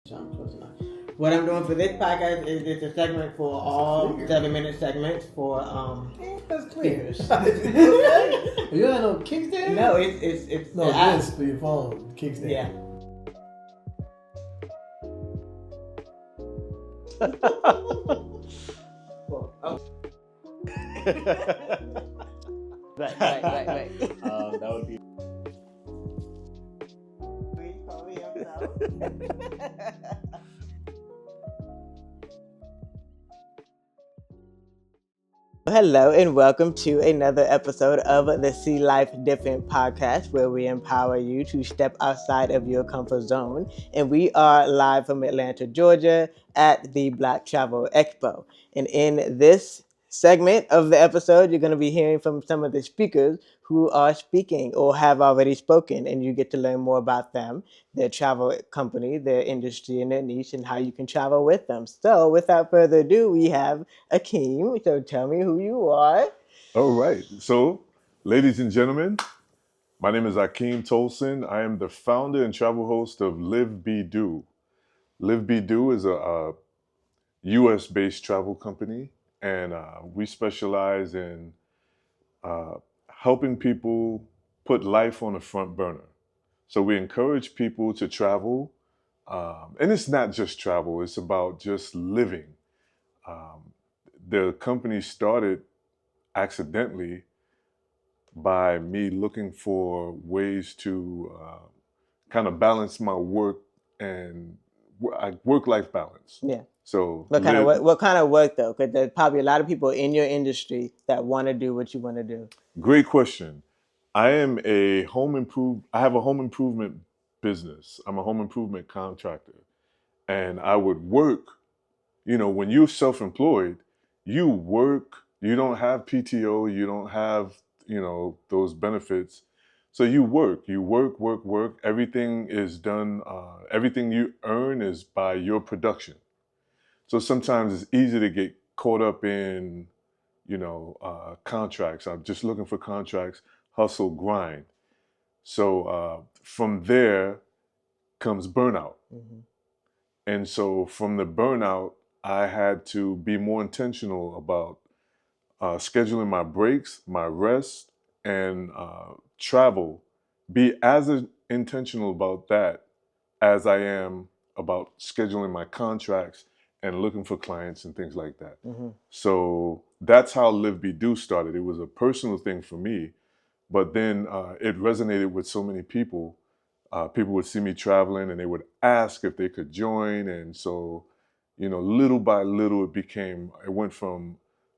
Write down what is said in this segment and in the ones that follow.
What I'm doing for this podcast is it's a segment for all 7-minute segments for that's clear. speakers. Okay. You had no kickstand? No, it's no, this for your phone kickstand. Yeah. Right. That would be. Hello and welcome to another episode of the See Life Different podcast, where we empower you to step outside of your comfort zone. And we are live from Atlanta, Georgia at the Black Travel Expo. And in this segment of the episode, you're going to be hearing from some of the speakers who are speaking or have already spoken, and you get to learn more about them, their travel company, their industry, and their niche, and how you can travel with them. So without further ado, we have Akeem. So tell me who you are. All right. So, ladies and gentlemen, my name is Akeem Tolson. I am the founder and travel host of Live Be Do. Live Be Do is a US-based travel company, and we specialize in helping people put life on the front burner. So we encourage people to travel, and it's not just travel, it's about just living. The company started accidentally by me looking for ways to kind of balance my work and work-life balance. Yeah. So what kind of work though? Because there's probably a lot of people in your industry that want to do what you want to do. Great question. I have a home improvement business. I'm a home improvement contractor, and I would work. You know, when you're self-employed, you work. You don't have PTO. You don't have those benefits. So you work. Everything is done. Everything you earn is by your production. So sometimes it's easy to get caught up in, contracts. I'm just looking for contracts, hustle, grind. So from there comes burnout. Mm-hmm. And so from the burnout, I had to be more intentional about scheduling my breaks, my rest, and travel. Be as intentional about that as I am about scheduling my contracts and looking for clients and things like that. Mm-hmm. So that's how Live Be Do started. It was a personal thing for me, but then it resonated with so many people. People would see me traveling and they would ask if they could join. And so, little by little, it went from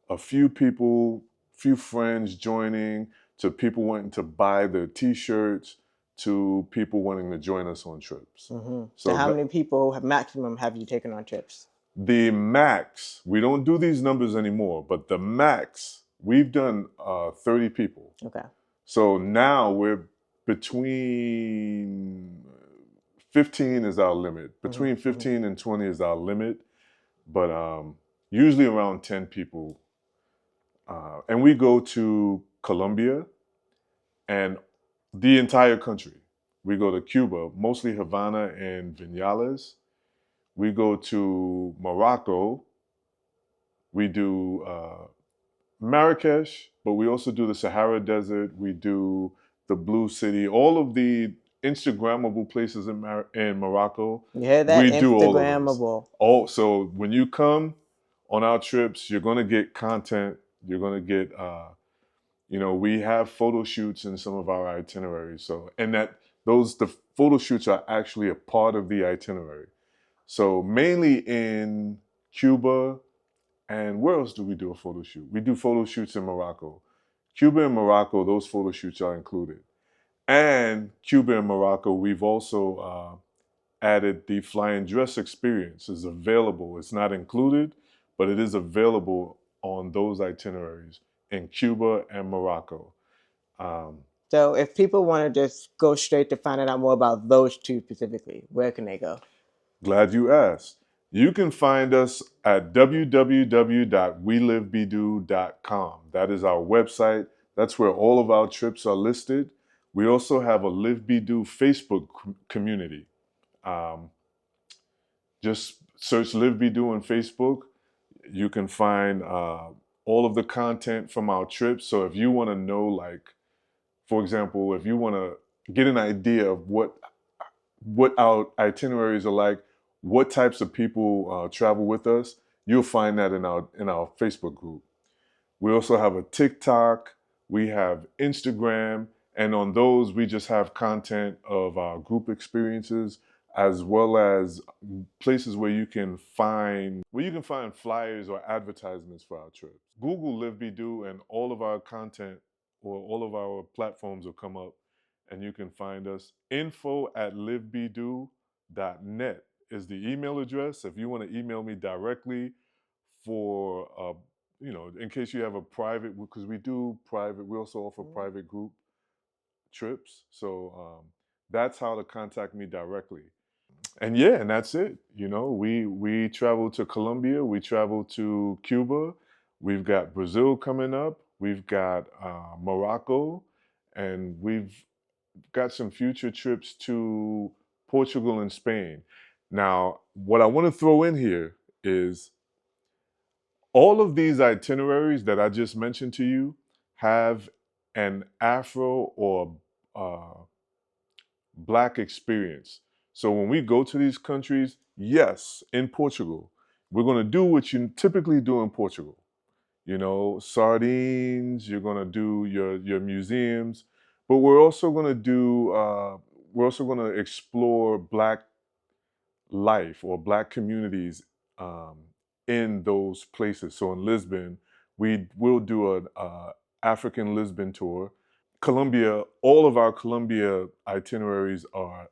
a few people, few friends joining, to people wanting to buy the t-shirts, to people wanting to join us on trips. Mm-hmm. So how many people maximum have you taken on trips? The max, we don't do these numbers anymore, but the max, we've done 30 people. Okay. So now we're between 15 is our limit. Between 15 and 20 is our limit, but usually around 10 people. And we go to Colombia and the entire country. We go to Cuba, mostly Havana and Vinales. We go to Morocco. We do Marrakesh, but we also do the Sahara Desert. We do the Blue City, all of the Instagrammable places in Morocco. You heard that? We do Instagrammable. So when you come on our trips, you're going to get content. You're going to get, we have photo shoots in some of our itineraries. So, and the photo shoots are actually a part of the itinerary. So mainly in Cuba, and where else do we do a photo shoot? We do photo shoots in Morocco. Cuba and Morocco, those photo shoots are included. And Cuba and Morocco, we've also added the fly and dress experience is available. It's not included, but it is available on those itineraries in Cuba and Morocco. So if people want to just go straight to finding out more about those two specifically, where can they go? Glad you asked. You can find us at www.welivebedo.com. That is our website. That's where all of our trips are listed. We also have a Live Be Do Facebook community. just search Live Be Do on Facebook. You can find all of the content from our trips. So if you want to know, like, for example, if you want to get an idea of what our itineraries are like, what types of people travel with us, you'll find that in our Facebook group. We also have a TikTok, we have Instagram, and on those we just have content of our group experiences, as well as places where you can find flyers or advertisements for our trips. Google Live Be Do and all of our content or all of our platforms will come up, and you can find us. info@livebedo.net is the email address. If you want to email me directly for in case you have a private, because we also offer private group trips. So that's how to contact me directly. And that's it. We travel to Colombia, we travel to Cuba, we've got Brazil coming up, we've got Morocco, and we've got some future trips to Portugal and Spain. Now, what I want to throw in here is all of these itineraries that I just mentioned to you have an Afro or Black experience. So when we go to these countries, yes, in Portugal, we're going to do what you typically do in Portugal. Sardines, you're going to do your museums, but we're also going to explore Black life or Black communities in those places. So in Lisbon, we will do an African Lisbon tour. Colombia, all of our Colombia itineraries are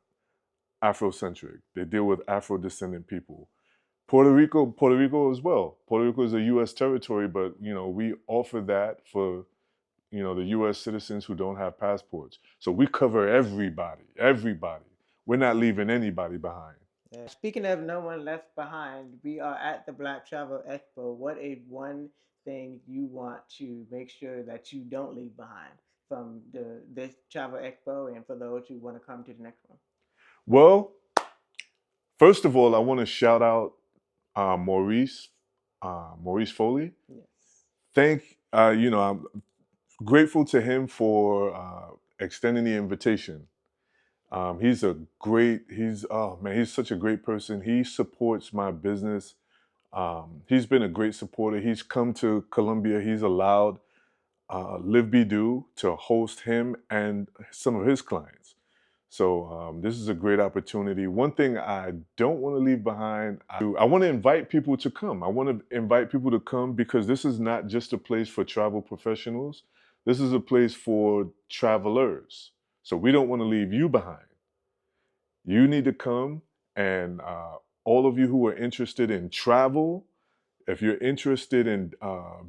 Afrocentric. They deal with Afro-descendant people. Puerto Rico as well. Puerto Rico is a U.S. territory, but we offer that for the U.S. citizens who don't have passports. So we cover everybody. We're not leaving anybody behind. Yeah. Speaking of no one left behind, we are at the Black Travel Expo. What is one thing you want to make sure that you don't leave behind from this Travel Expo, and for those who want to come to the next one? Well, first of all, I want to shout out Maurice Foley. Yes. I'm grateful to him for extending the invitation. He's such a great person. He supports my business. He's been a great supporter. He's come to Colombia. He's allowed Live Be Do to host him and some of his clients. So this is a great opportunity. One thing I don't want to leave behind, I want to invite people to come. I want to invite people to come because this is not just a place for travel professionals. This is a place for travelers. So we don't want to leave you behind. You need to come, and all of you who are interested in travel, if you're interested in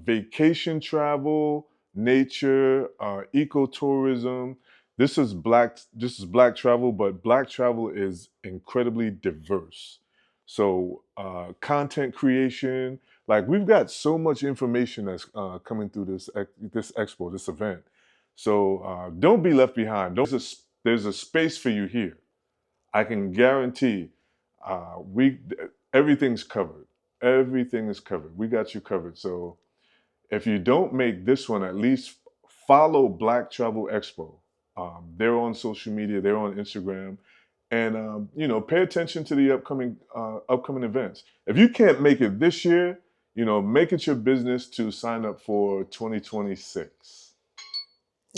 vacation travel, nature, ecotourism, this is black travel, but Black travel is incredibly diverse. So content creation, like we've got so much information that's coming through this expo, this event. So don't be left behind. There's a space for you here. I can guarantee everything's covered. Everything is covered. We got you covered. So if you don't make this one, at least follow Black Travel Expo. They're on social media. They're on Instagram. And, pay attention to the upcoming events. If you can't make it this year, make it your business to sign up for 2026.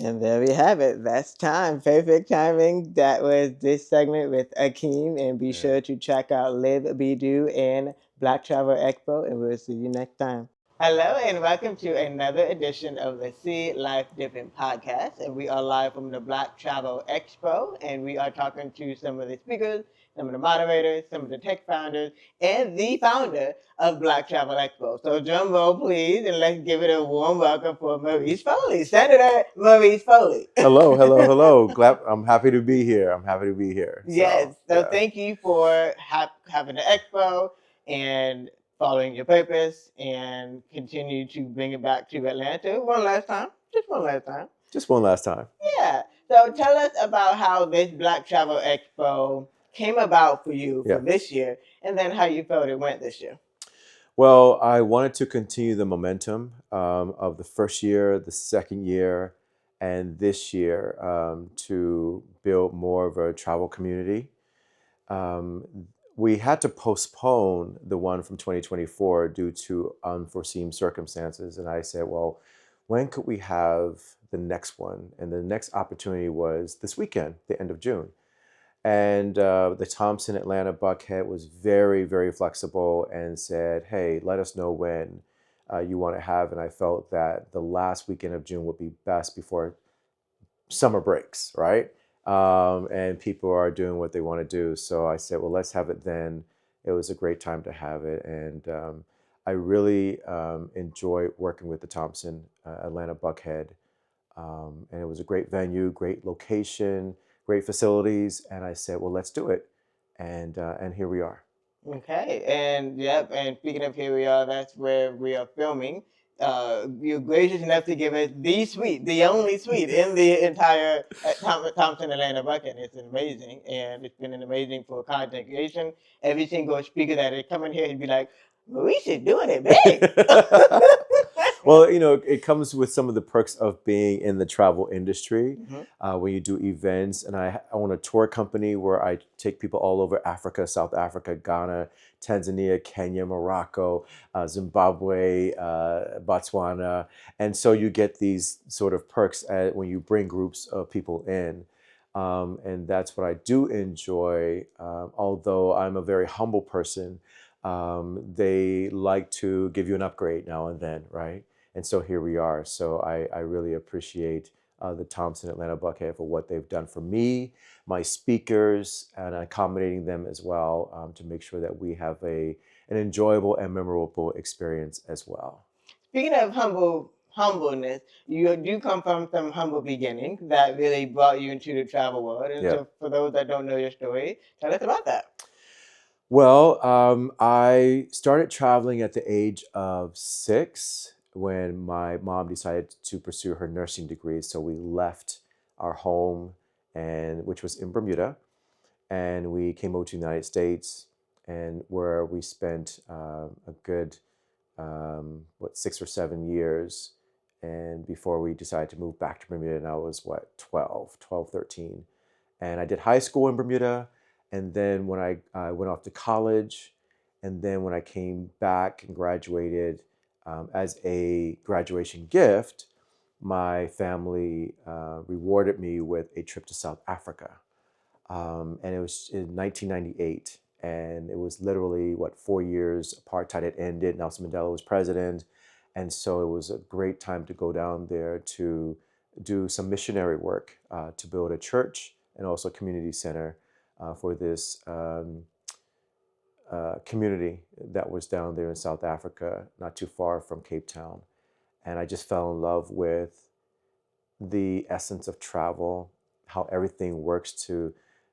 And there we have it. That's time. Perfect timing. That was this segment with Akeem. And be sure to check out Live Be Do and Black Travel Expo. And we'll see you next time. Hello and welcome to another edition of the See Life Different podcast. And we are live from the Black Travel Expo. And we are talking to some of the speakers, some of the moderators, some of the tech founders, and the founder of Black Travel Expo. So drum roll, please, and let's give it a warm welcome for Maurice Foley, Senator Maurice Foley. Hello. I'm happy to be here. Yes. So thank you for having the expo and following your purpose and continue to bring it back to Atlanta one last time. Just one last time. Yeah. So tell us about how this Black Travel Expo came about for you Yeah. for this year, and then how you felt it went this year. Well, I wanted to continue the momentum of the first year, the second year, and this year to build more of a travel community. We had to postpone the one from 2024 due to unforeseen circumstances. And I said, well, when could we have the next one? And the next opportunity was this weekend, the end of June. And the Thompson Atlanta Buckhead was very, very flexible and said, hey, let us know when you want to have. And I felt that the last weekend of June would be best before summer breaks, right? And people are doing what they want to do. So I said, well, let's have it then. It was a great time to have it. And I really enjoy working with the Thompson Atlanta Buckhead. And it was a great venue, great location, great facilities. And I said, well, let's do it. And here we are. Okay, and yep, and speaking of here we are, that's where we are filming. You're gracious enough to give us the suite, the only suite in the entire Thompson Atlanta Bucket. It's amazing, and it's been an amazing for content creation. Every single speaker that is coming here, he'd be like, Maurice is doing it big. Well, it comes with some of the perks of being in the travel industry. When you do events, and I own a tour company where I take people all over Africa, South Africa, Ghana, Tanzania, Kenya, Morocco, Zimbabwe, Botswana. And so you get these sort of perks when you bring groups of people in. And that's what I do enjoy. Although I'm a very humble person, they like to give you an upgrade now and then, right? And so here we are. So I really appreciate the Thompson Atlanta Buckhead for what they've done for me, my speakers, and accommodating them as well to make sure that we have an enjoyable and memorable experience as well. Speaking of humbleness, you do come from some humble beginnings that really brought you into the travel world. And so for those that don't know your story, tell us about that. Well, I started traveling at the age of 6 when my mom decided to pursue her nursing degree. So we left our home, which was in Bermuda, and we came over to the United States, and where we spent a good 6 or 7 years, and before we decided to move back to Bermuda. And I was 12, 13, and I did high school in Bermuda. And then when I went off to college, and then when I came back and graduated, as a graduation gift, my family rewarded me with a trip to South Africa. And it was in 1998. And it was literally, 4 years apartheid had ended. Nelson Mandela was president. And so it was a great time to go down there to do some missionary work, to build a church and also a community center for this community that was down there in South Africa, not too far from Cape Town. And I just fell in love with the essence of travel, how everything works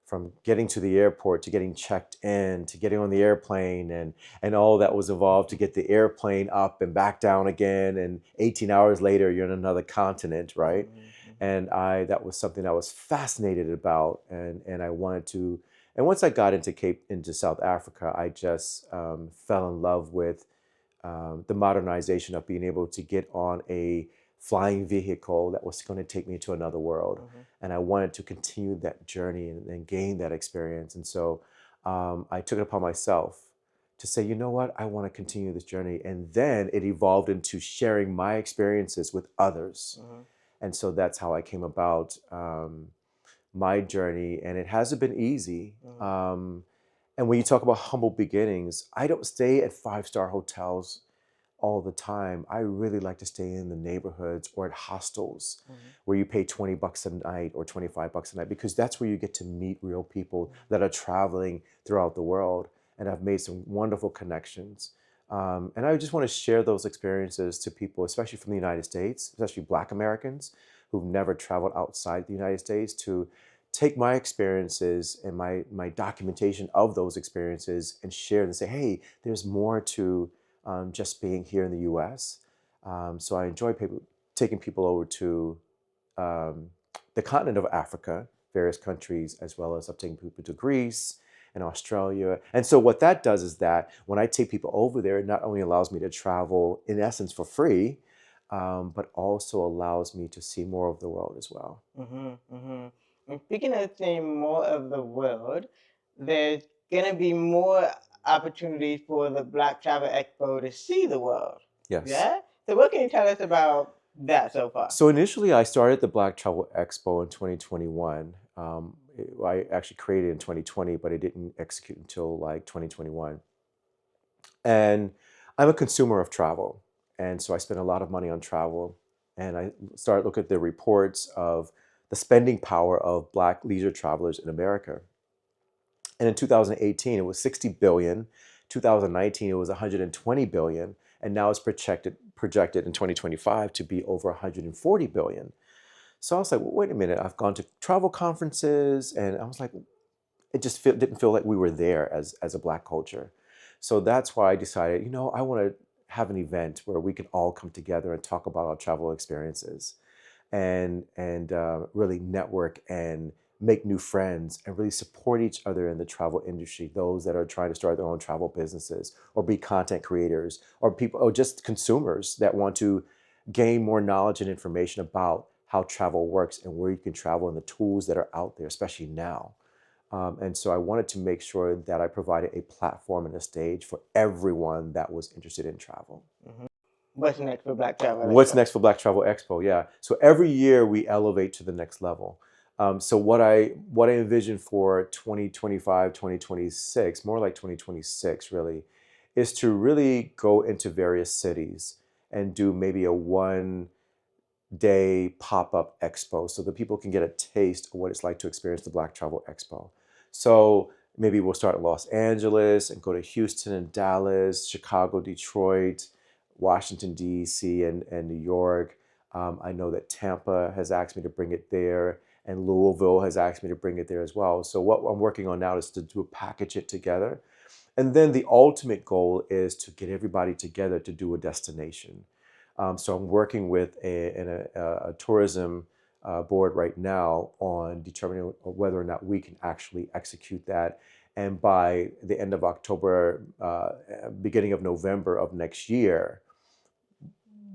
from getting to the airport to getting checked in to getting on the airplane and all that was involved to get the airplane up and back down again. And 18 hours later, you're in another continent, right? And that was something I was fascinated about, and I wanted to. And once I got into South Africa, I just fell in love with the modernization of being able to get on a flying vehicle that was going to take me to another world. And I wanted to continue that journey and gain that experience. And so I took it upon myself to say, you know what, I want to continue this journey. And then it evolved into sharing my experiences with others. And so that's how I came about my journey. And it hasn't been easy. And when you talk about humble beginnings, I don't stay at 5-star hotels all the time. I really like to stay in the neighborhoods or at hostels where you pay $20 a night or $25 a night, because that's where you get to meet real people that are traveling throughout the world. And I've made some wonderful connections. And I just want to share those experiences to people, especially from the United States, especially Black Americans who've never traveled outside the United States, to take my experiences and my documentation of those experiences and share and say, hey, there's more to just being here in the U.S. So I enjoy taking people over to the continent of Africa, various countries, as well as I've taken people to Greece in Australia. And so what that does is that when I take people over there, it not only allows me to travel in essence for free, but also allows me to see more of the world as well. And speaking of seeing more of the world, there's going to be more opportunities for the Black Travel Expo to see the world. Yes. Yeah? So what can you tell us about that so far? So initially, I started the Black Travel Expo in 2021. I actually created it in 2020, but it didn't execute until like 2021. And I'm a consumer of travel. And so I spend a lot of money on travel. And I started looking at the reports of the spending power of Black leisure travelers in America. And in 2018, it was 60 billion. 2019, it was 120 billion. And now it's projected in 2025 to be over 140 billion. So I was like, well, wait a minute. I've gone to travel conferences, and I was like, it just didn't feel like we were there as a Black culture. So that's why I decided, I want to have an event where we can all come together and talk about our travel experiences and really network and make new friends and really support each other in the travel industry, those that are trying to start their own travel businesses or be content creators or people or just consumers that want to gain more knowledge and information about how travel works and where you can travel and the tools that are out there, especially now. And so I wanted to make sure that I provided a platform and a stage for everyone that was interested in travel. What's next for Black Travel Expo? What's next for Black Travel Expo? Yeah. So every year we elevate to the next level. So what I envision for 2025, 2026, more like 2026 really, is to really go into various cities and do maybe a 1-day pop-up expo so that people can get a taste of what it's like to experience the Black Travel Expo. So maybe we'll start in Los Angeles and go to Houston and Dallas, Chicago, Detroit, Washington, D.C., and New York. I know that Tampa has asked me to bring it there, and Louisville has asked me to bring it there as well. So what I'm working on now is to package it together. And then the ultimate goal is to get everybody together to do a destination. So I'm working with a tourism board right now on determining whether or not we can actually execute that. And by the end of October, beginning of November of next year,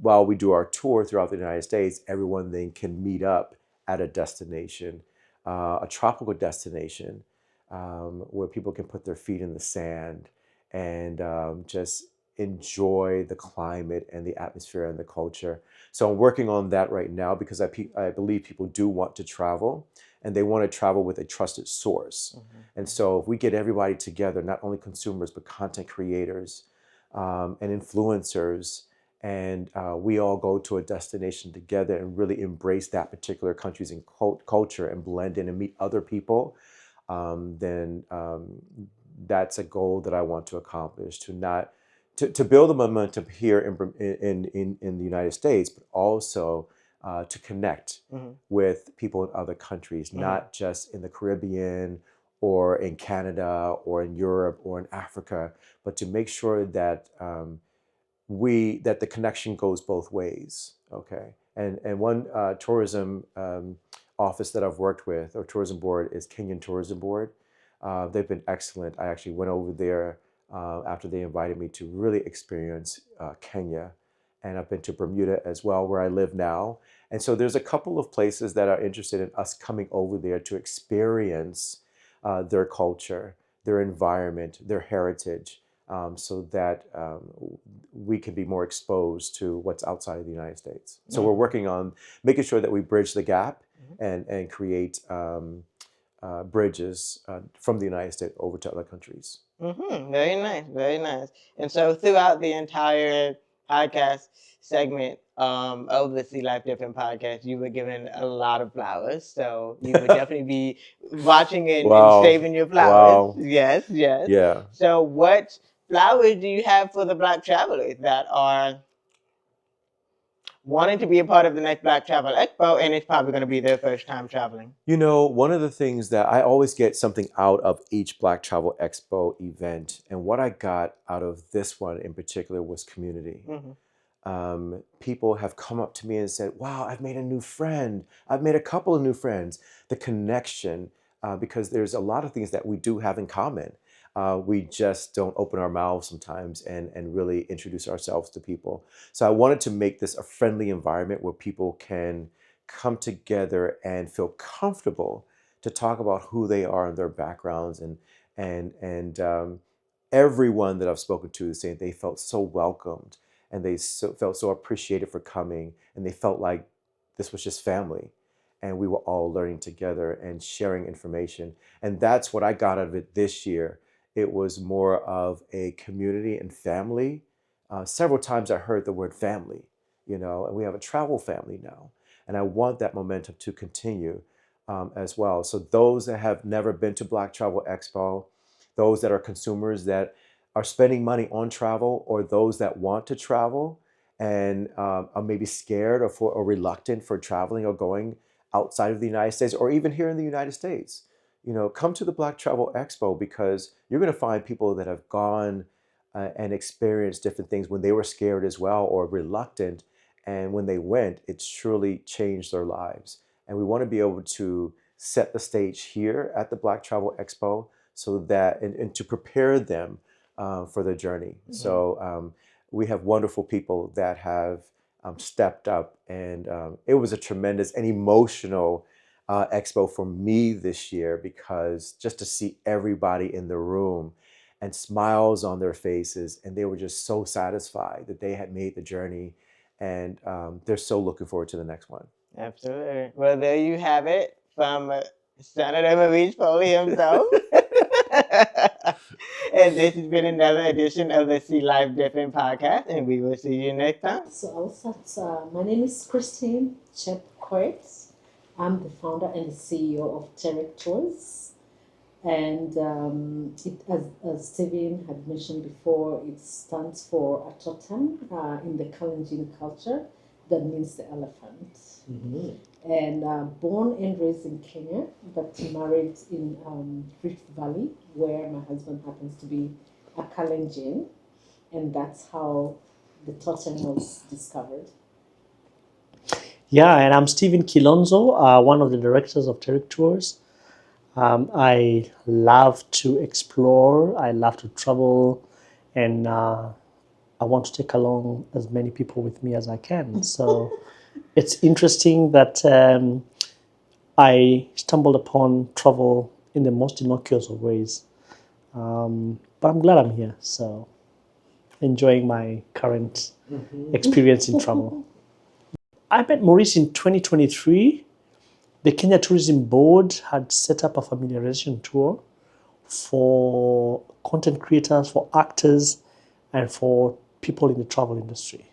while we do our tour throughout the United States, everyone then can meet up at a destination, a tropical destination, where people can put their feet in the sand and just enjoy the climate and the atmosphere and the culture. So I'm working on that right now because I believe people do want to travel and they want to travel with a trusted source. And so if we get everybody together, not only consumers, but content creators and influencers, and we all go to a destination together and really embrace that particular country's culture and blend in and meet other people, then that's a goal that I want to accomplish, to build the momentum here in the United States, but also to connect with people in other countries, not just in the Caribbean or in Canada or in Europe or in Africa, but to make sure that that the connection goes both ways. Okay, and one tourism office that I've worked with, or tourism board, is Kenyan Tourism Board. They've been excellent. I actually went over there after they invited me to really experience Kenya. And I've been to Bermuda as well, where I live now. And so there's a couple of places that are interested in us coming over there to experience their culture, their environment, their heritage, so that we can be more exposed to what's outside of the United States. So we're working on making sure that we bridge the gap and create bridges from the United States over to other countries. Very nice, very nice. And so throughout the entire podcast segment of the Sea Life Different podcast, you were given a lot of flowers. So you would definitely be watching and saving your flowers. Wow. Yes. Yeah. So what flowers do you have for the Black travelers that are wanting to be a part of the next Black Travel Expo, and it's probably going to be their first time traveling? You know, one of the things that I always get something out of each Black Travel Expo event, and what I got out of this one in particular was community. People have come up to me and said, wow, I've made a new friend. I've made a couple of new friends. The connection, because there's a lot of things that we do have in common. We just don't open our mouths sometimes and really introduce ourselves to people. So I wanted to make this a friendly environment where people can come together and feel comfortable to talk about who they are and their backgrounds, and everyone that I've spoken to is saying they felt so welcomed, and they felt so appreciated for coming, and they felt like this was just family, and we were all learning together and sharing information. And that's what I got out of it this year. It was more of a community and family. Several times I heard the word family, and we have a travel family now. And I want that momentum to continue as well. So those that have never been to Black Travel Expo, those that are consumers that are spending money on travel, or those that want to travel and are maybe scared or reluctant for traveling or going outside of the United States, or even here in the United States, come to the Black Travel Expo, because you're going to find people that have gone and experienced different things when they were scared as well, or reluctant. And when they went, it truly changed their lives. And we want to be able to set the stage here at the Black Travel Expo, so that, and to prepare them for the journey. Mm-hmm. So we have wonderful people that have stepped up, and it was a tremendous and emotional expo for me this year, because just to see everybody in the room and smiles on their faces, and they were just so satisfied that they had made the journey, and they're so looking forward to the next one. Absolutely. Well, there you have it from Senator Maurice Foley himself. And this has been another edition of the See Life Different podcast, and we will see you next time. So I'll start. My name is Christine Chepkoit. I'm the founder and the CEO of Terik Tours. And as Stephen had mentioned before, it stands for a totem in the Kalenjin culture that means the elephant. Mm-hmm. And born and raised in Kenya, but married in Rift Valley, where my husband happens to be a Kalenjin, and that's how the totem was discovered. Yeah, and I'm Stephen Kilonzo, one of the directors of Terik Tours. I love to explore, I love to travel, and I want to take along as many people with me as I can. So it's interesting that I stumbled upon travel in the most innocuous of ways. But I'm glad I'm here, so enjoying my current experience in travel. I met Maurice in 2023. The Kenya Tourism Board had set up a familiarization tour for content creators, for actors, and for people in the travel industry.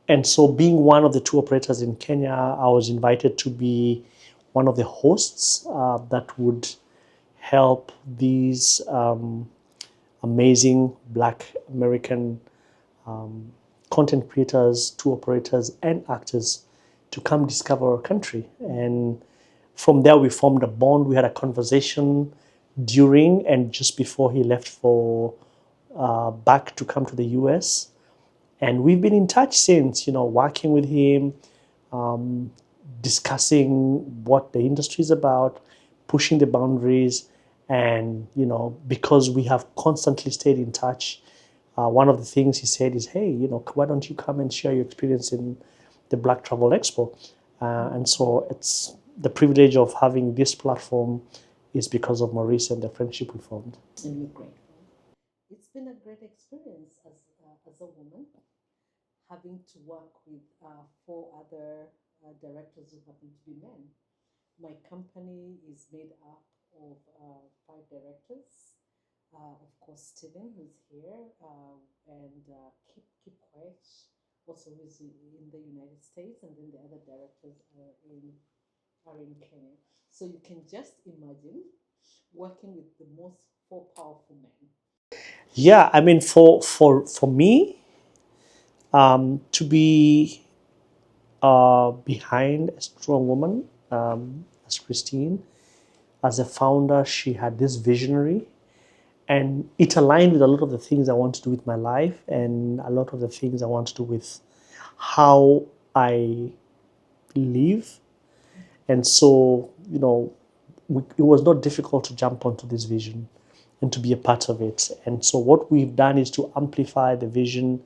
And so, being one of the tour operators in Kenya, I was invited to be one of the hosts that would help these amazing Black American content creators, tour operators, and actors to come discover our country. And from there, we formed a bond. We had a conversation during and just before he left for back to come to the US. And we've been in touch since, working with him, discussing what the industry is about, pushing the boundaries. And, because we have constantly stayed in touch, one of the things he said is, hey, why don't you come and share your experience in the Black Travel Expo? And so it's the privilege of having this platform is because of Maurice and the friendship we formed. And we're grateful. It's been a great experience as a woman, having to work with 4 other directors who happen to be men. My company is made up of 5 directors. Of course, Stephen, who's here, and Chepkoit, also who's in the United States, and then the other directors are in Kenya. So you can just imagine working with the most 4 powerful men. Yeah, I mean, for me, to be behind a strong woman as Christine, as a founder, she had this visionary, and it aligned with a lot of the things I want to do with my life and a lot of the things I want to do with how I live. And so, it was not difficult to jump onto this vision and to be a part of it. And so what we've done is to amplify the vision,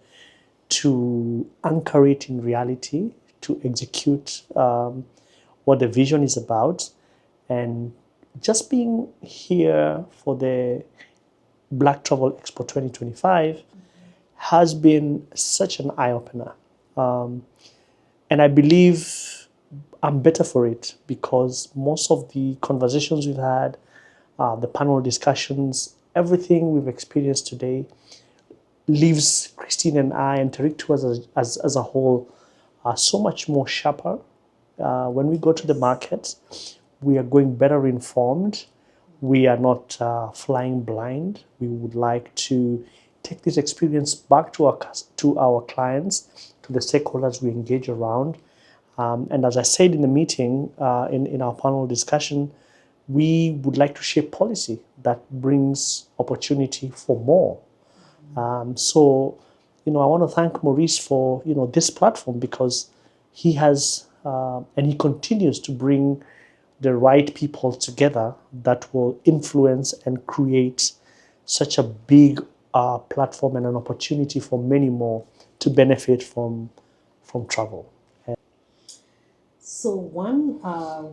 to anchor it in reality, to execute what the vision is about. And just being here for the Black Travel Expo 2025 has been such an eye-opener. And I believe I'm better for it because most of the conversations we've had, the panel discussions, everything we've experienced today leaves Christine and I and Terik too as a whole so much more sharper. When we go to the market, we are going better informed. We are not flying blind. We would like to take this experience back to our clients, to the stakeholders we engage around. And as I said in the meeting, in our panel discussion, we would like to shape policy that brings opportunity for more. So, I want to thank Maurice for, this platform because he has, and he continues to bring the right people together that will influence and create such a big platform and an opportunity for many more to benefit from travel. So one,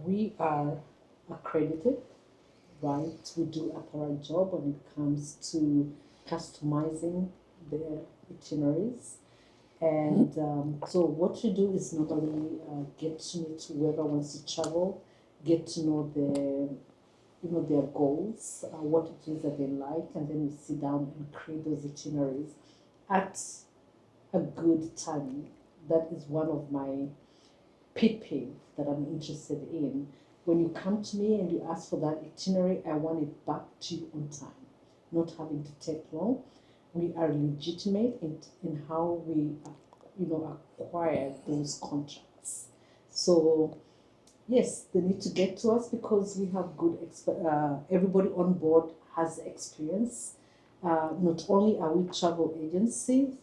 we are accredited, right? We do a thorough job when it comes to customizing the itineraries. And so what you do is not only get to meet whoever wants to travel, get to know their goals, what it is that they like, and then we sit down and create those itineraries at a good timing. That is one of my pet peeve that I'm interested in. When you come to me and you ask for that itinerary, I want it back to you on time, not having to take long. We are legitimate in how we, acquire those contracts. So yes, they need to get to us because we have good everybody on board has experience. Not only are we travel agencies,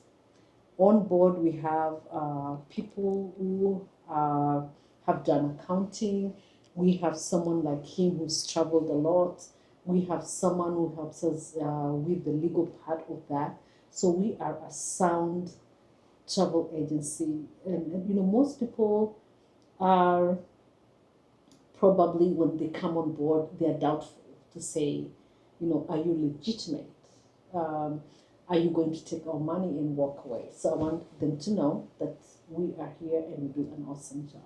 on board we have people who have done accounting. We have someone like him who's traveled a lot. We have someone who helps us with the legal part of that. So we are a sound travel agency. And most people are probably, when they come on board, they're doubtful to say, are you legitimate? Are you going to take our money and walk away? So I want them to know that we are here and we do an awesome job.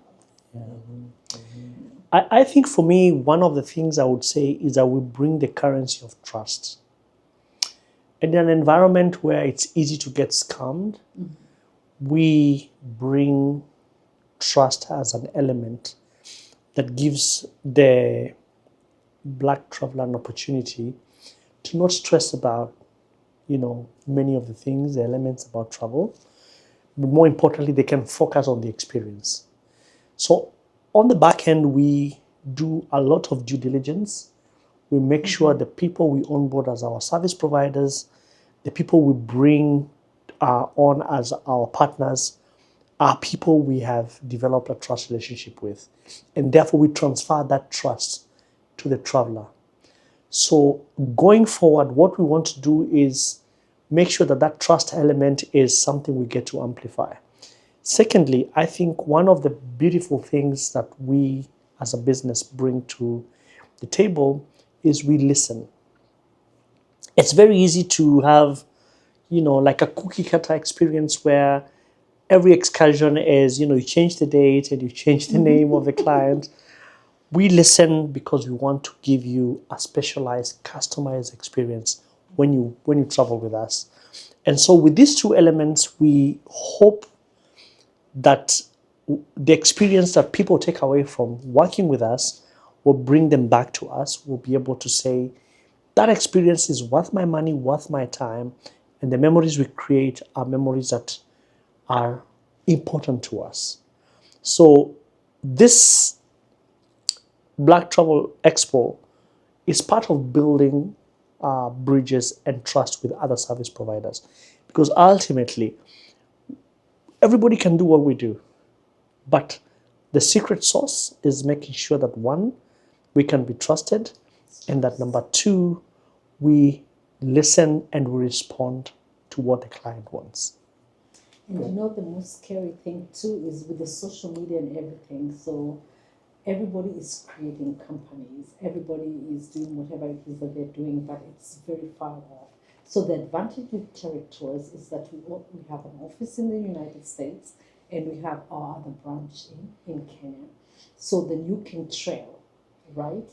I think for me, one of the things I would say is that we bring the currency of trust. In an environment where it's easy to get scammed, we bring trust as an element that gives the Black traveler an opportunity to not stress about, many of the things, the elements about travel. But more importantly, they can focus on the experience. So on the back end, we do a lot of due diligence. We make sure the people we onboard as our service providers, the people we bring on as our partners, are people we have developed a trust relationship with. And therefore, we transfer that trust to the traveler. So going forward, what we want to do is make sure that that trust element is something we get to amplify. Secondly, I think one of the beautiful things that we as a business bring to the table is we listen. It's very easy to have, like a cookie cutter experience where every excursion is, you change the date and you change the name of the client. We listen because we want to give you a specialized, customized experience when you travel with us. And so with these two elements, we hope that the experience that people take away from working with us will bring them back to us. We'll be able to say, that experience is worth my money, worth my time, and the memories we create are memories that are important to us. So this Black Travel Expo is part of building bridges and trust with other service providers, because ultimately everybody can do what we do, but the secret sauce is making sure that one, we can be trusted, and that number two, we listen and we respond to what the client wants. And you know the most scary thing too is with the social media and everything. So everybody is creating companies. Everybody is doing whatever it is that they're doing, but it's very far off. So the advantage with Terik Tours is that we have an office in the United States and we have our other branch in Kenya. So then you can trail, right?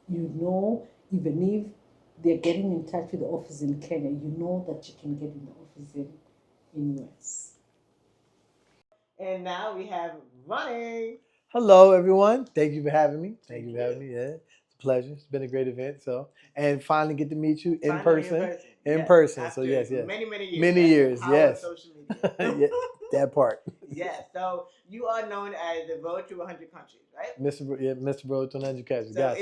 You know, even if they're getting in touch with the office in Kenya, you know that you can get in the office in US. And now we have Ronnie. Hello, everyone. Thank you for having me. Thank you for having me. Yeah, it's a pleasure. It's been a great event. So, and finally get to meet you in person. In person. So yes, yes. Many years. Many years. Yes. Social media. Yeah, that part. Yes. So you are known as the Road to 100 Countries, right? Mr. Road to 100 Countries. So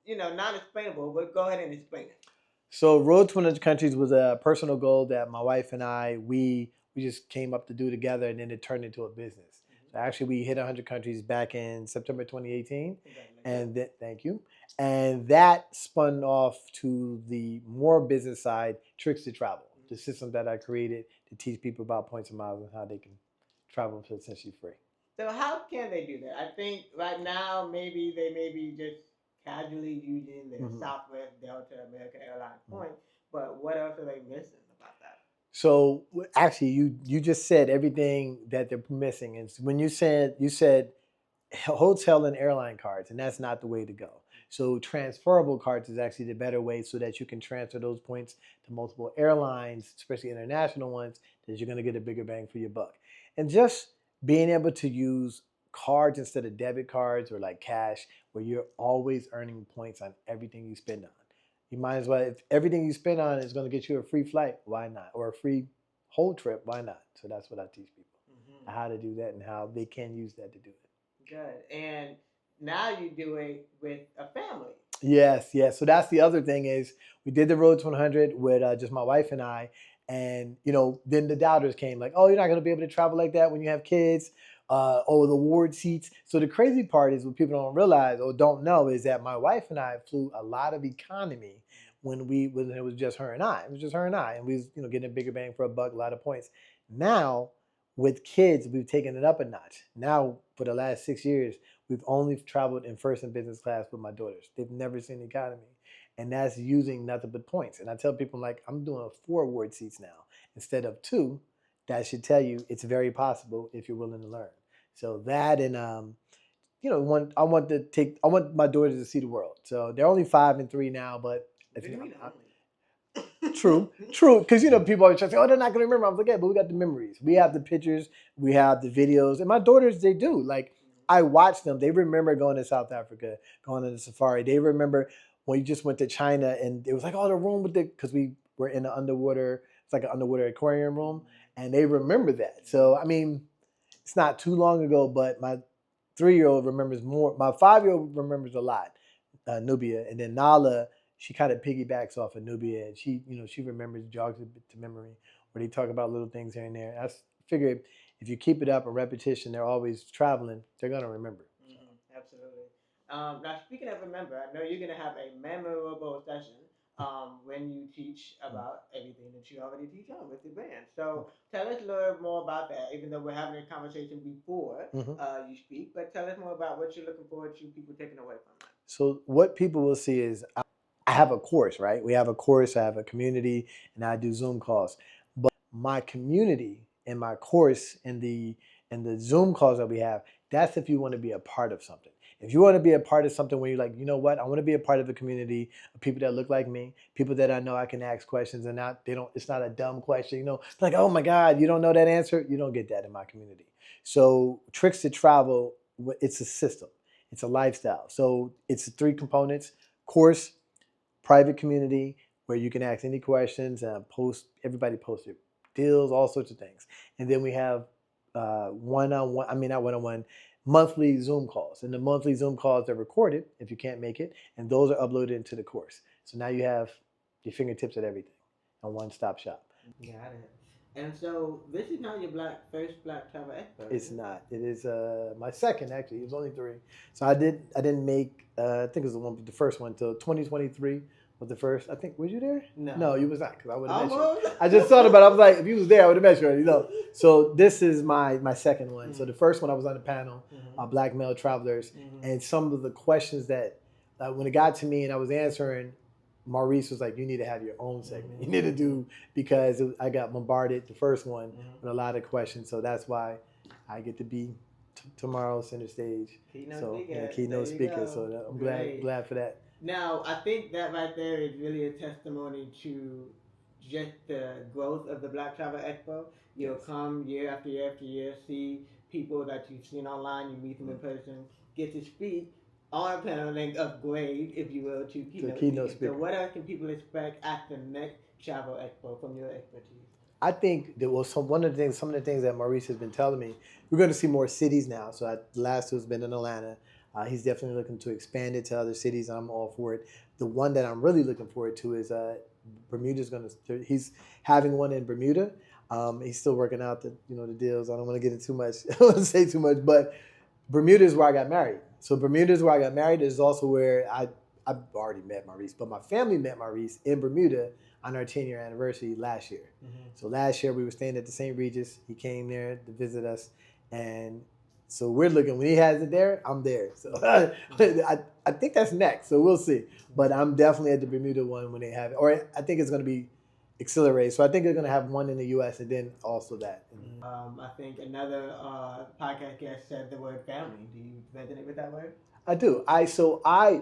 it's not explainable, but go ahead and explain it. So Road to 100 Countries was a personal goal that my wife and I we just came up to do together, and then it turned into a business. So actually, we hit 100 countries back in September 2018, and thank you. And that spun off to the more business side, Tricks to Travel, the system that I created to teach people about points and miles and how they can travel for essentially free. So how can they do that? I think right now maybe they may be just casually using the Southwest, Delta, American Airlines point, but what else are they missing about that? So actually, you just said everything that they're missing. And when you said hotel and airline cards, and that's not the way to go. So transferable cards is actually the better way, so that you can transfer those points to multiple airlines, especially international ones, that you're going to get a bigger bang for your buck. And just being able to use cards instead of debit cards or like cash, where you're always earning points on everything you spend on. You might as well, if everything you spend on is going to get you a free flight, why not? Or a free whole trip, why not? So that's what I teach people, how to do that and how they can use that to do it. Good. And now you do it with a family. Yes. So that's the other thing is we did the Road to 100 with just my wife and I. And, then the doubters came like, oh, you're not going to be able to travel like that when you have kids. The award seats. So the crazy part is what people don't realize or don't know is that my wife and I flew a lot of economy when it was just her and I. It was just her and I. And we was, getting a bigger bang for a buck, a lot of points. Now, with kids, we've taken it up a notch. Now, for the last 6 years, we've only traveled in first and business class with my daughters. They've never seen economy. And that's using nothing but points. And I tell people, like, I'm doing 4 award seats now instead of 2. That should tell you it's very possible if you're willing to learn. So that and I want my daughters to see the world. So they're only 5 and 3 now, but True. Because people always try to say, "Oh, they're not going to remember." I'm like, "Yeah, but we got the memories. We have the pictures. We have the videos." And my daughters, they do. Like, I watch them. They remember going to South Africa, going on the safari. They remember when you just went to China, and it was like, "Oh, the room with because we were in the underwater. It's like an underwater aquarium room, and they remember that." So I mean, it's not too long ago, but my 3-year-old remembers more. My 5-year-old remembers a lot, Nubia, and then Nala. She kind of piggybacks off of Nubia, and she remembers, jogs to memory, where they talk about little things here and there. I figure if you keep it up a repetition, they're always traveling, they're going to remember. Absolutely. Now, speaking of remember, I know you're going to have a memorable session when you teach about everything that you already teach on with the band. So tell us a little more about that, even though we're having a conversation before you speak, but tell us more about what you're looking forward to people taking away from it. So what people will see is I have a course, right? We have a course, I have a community, and I do Zoom calls. But my community and my course and the Zoom calls that we have, that's if you want to be a part of something. If you want to be a part of something where you're like, you know what, I want to be a part of a community of people that look like me, people that I know I can ask questions and it's not a dumb question, like, oh my God, you don't know that answer? You don't get that in my community. So Tricks to Travel, it's a system. It's a lifestyle. So it's 3 components: course, private community where you can ask any questions and everybody posts their deals, all sorts of things. And then we have monthly Zoom calls. And the monthly Zoom calls are recorded if you can't make it, and those are uploaded into the course. So now you have your fingertips at everything, a one-stop shop. Got it. And so this is not your first Black Travel Expo. It's not. It is my second actually. It was only 3. So I didn't make I think it was the first one till 2023 was the first. I think was you there? No, you was not because I would have met you. Almost. I just thought about it. I was like, if you was there, I would have met you already. No. So this is my second one. So the first one I was on the panel, Black male travelers, and some of the questions that when it got to me and I was answering, Maurice was like, you need to have your own segment. You need to do, because I got bombarded the first one with a lot of questions. So that's why I get to be tomorrow's center stage. Keynote speaker. So I'm glad for that. Now, I think that right there is really a testimony to just the growth of the Black Travel Expo. You'll come year after year after year, see people that you've seen online, you meet them in person, get to speak on a panel and upgrade, if you will, to keynote speaker. So what else can people expect at the next Travel Expo from your expertise? I think that some of the things that Maurice has been telling me, we're going to see more cities now. So the last 2 has been in Atlanta. He's definitely looking to expand it to other cities. I'm all for it. The one that I'm really looking forward to is Bermuda's he's having one in Bermuda. He's still working out the deals. I don't want to get into too much. I don't want to say too much, but Bermuda is where I got married. So Bermuda is where I got married. It's also where I've already met Maurice, but my family met Maurice in Bermuda on our 10-year anniversary last year. So last year we were staying at the St. Regis. He came there to visit us, and so we're looking. When he has it there, I'm there. So I think that's next. So we'll see. But I'm definitely at the Bermuda one when they have it, or I think it's going to be accelerated. So I think they're going to have one in the U.S. and then also that. I think another podcast guest said the word family. Do you resonate with that word? I do.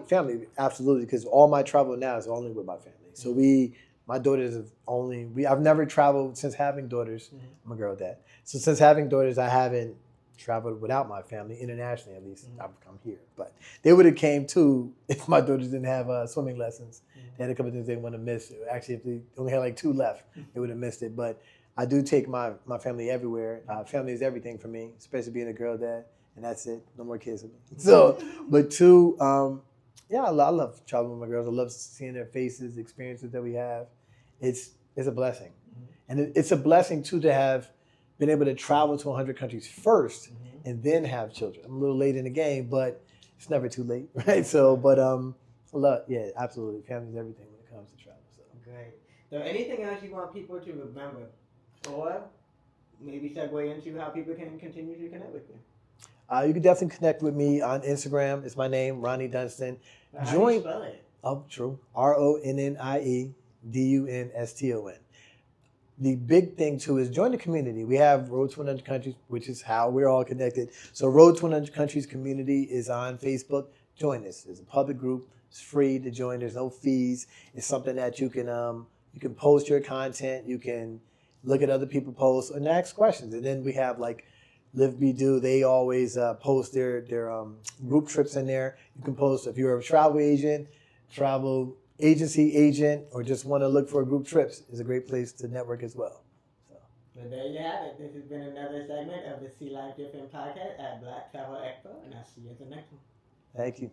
Family, absolutely, because all my travel now is only with my family. So my daughters I've never traveled since having daughters. I'm a girl dad. So since having daughters, I haven't traveled without my family, internationally at least. I've come here. But they would have came too if my daughters didn't have swimming lessons. They had a couple of things they want to miss. Actually, if they only had like 2 left, they would have missed it. But I do take my family everywhere. Family is everything for me, especially being a girl dad. And that's it. No more kids with me. So, but 2, I love traveling with my girls. I love seeing their faces, experiences that we have. It's a blessing. And it's a blessing, too, to have been able to travel to 100 countries first and then have children. I'm a little late in the game, but it's never too late, right? So, but absolutely. Family is everything when it comes to travel. So. Great. So anything else you want people to remember? Or maybe segue into how people can continue to connect with you? You can definitely connect with me on Instagram. It's my name, Ronnie Dunston. How do you spell it? Oh, true. RonnieDunston. The big thing, too, is join the community. We have Road to 100 Countries, which is how we're all connected. So Road to 100 Countries community is on Facebook. Join us. It's a public group. It's free to join. There's no fees. It's something that you can post your content. You can look at other people post and ask questions. And then we have like Live Be Do. They always post their group trips in there. You can post if you're a travel agent, travel agency agent, or just want to look for group trips. Is a great place to network as well. So there you have it. This has been another segment of the See Life Different podcast at Black Travel Expo, and I'll see you at the next one. Thank you.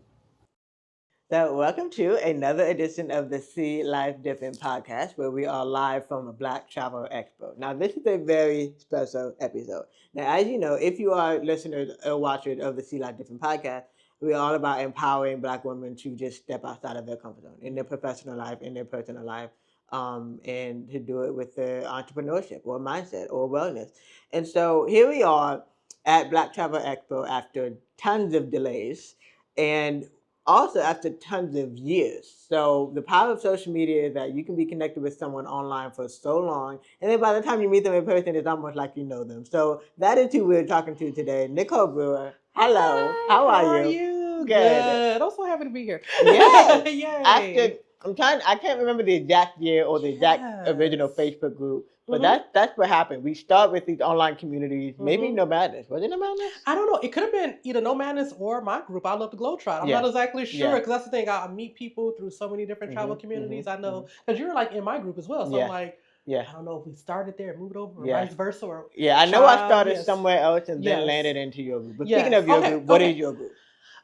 So welcome to another edition of the See Life Different podcast, where we are live from a Black Travel Expo. Now, this is a very special episode. Now, as you know, if you are listeners or watchers of the See Life Different podcast, we're all about empowering Black women to just step outside of their comfort zone in their professional life, in their personal life, and to do it with their entrepreneurship or mindset or wellness. And so here we are at Black Travel Expo after tons of delays and also after tons of years. So the power of social media is that you can be connected with someone online for so long, and then by the time you meet them in person, it's almost like you know them. So that is who we're talking to today, Nicole Brewer. Hello. Hi, how are you? Good. I'm so happy to be here. Yeah. Yay. I can't remember the exact year or the exact original Facebook group, but that's what happened. We start with these online communities, maybe No Madness. Was it No Madness? I don't know. It could have been either No Madness or my group. I love the Globetrot. I'm not exactly sure, because that's the thing. I meet people through so many different travel communities. I know, because you're like in my group as well. So I'm like, I don't know if we started there and moved over or vice versa. Or I know I started somewhere else and then landed into your group. But speaking of your group, what is your group?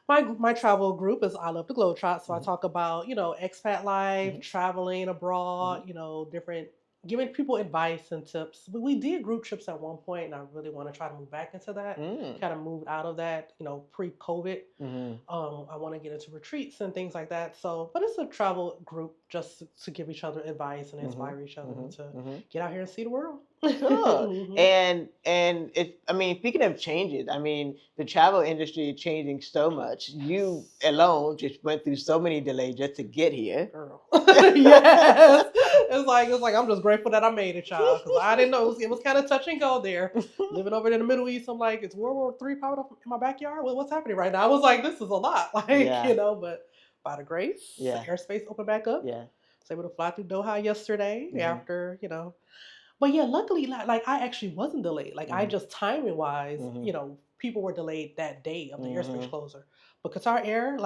My travel group is I Love the Globetrot. So I talk about, expat life, traveling abroad, different giving people advice and tips. We did group trips at one point, and I really want to try to move back into that. Kind of moved out of that, pre-COVID. I want to get into retreats and things like that. So, but it's a travel group just to give each other advice and inspire each other to get out here and see the world. Cool. And speaking of changes, the travel industry is changing so much. You alone just went through so many delays just to get here. Girl. Yes. It's like I'm just grateful that I made it, child, because I didn't know it was kind of touch and go there. Living over in the Middle East, I'm like, it's World War III popping up in my backyard. Well, what's happening right now? I was like, this is a lot, but by the grace, the airspace opened back up. Yeah, was able to fly through Doha yesterday after But yeah, luckily, like I actually wasn't delayed. Like I just timing wise, people were delayed that day of the airspace closure. But Qatar Air,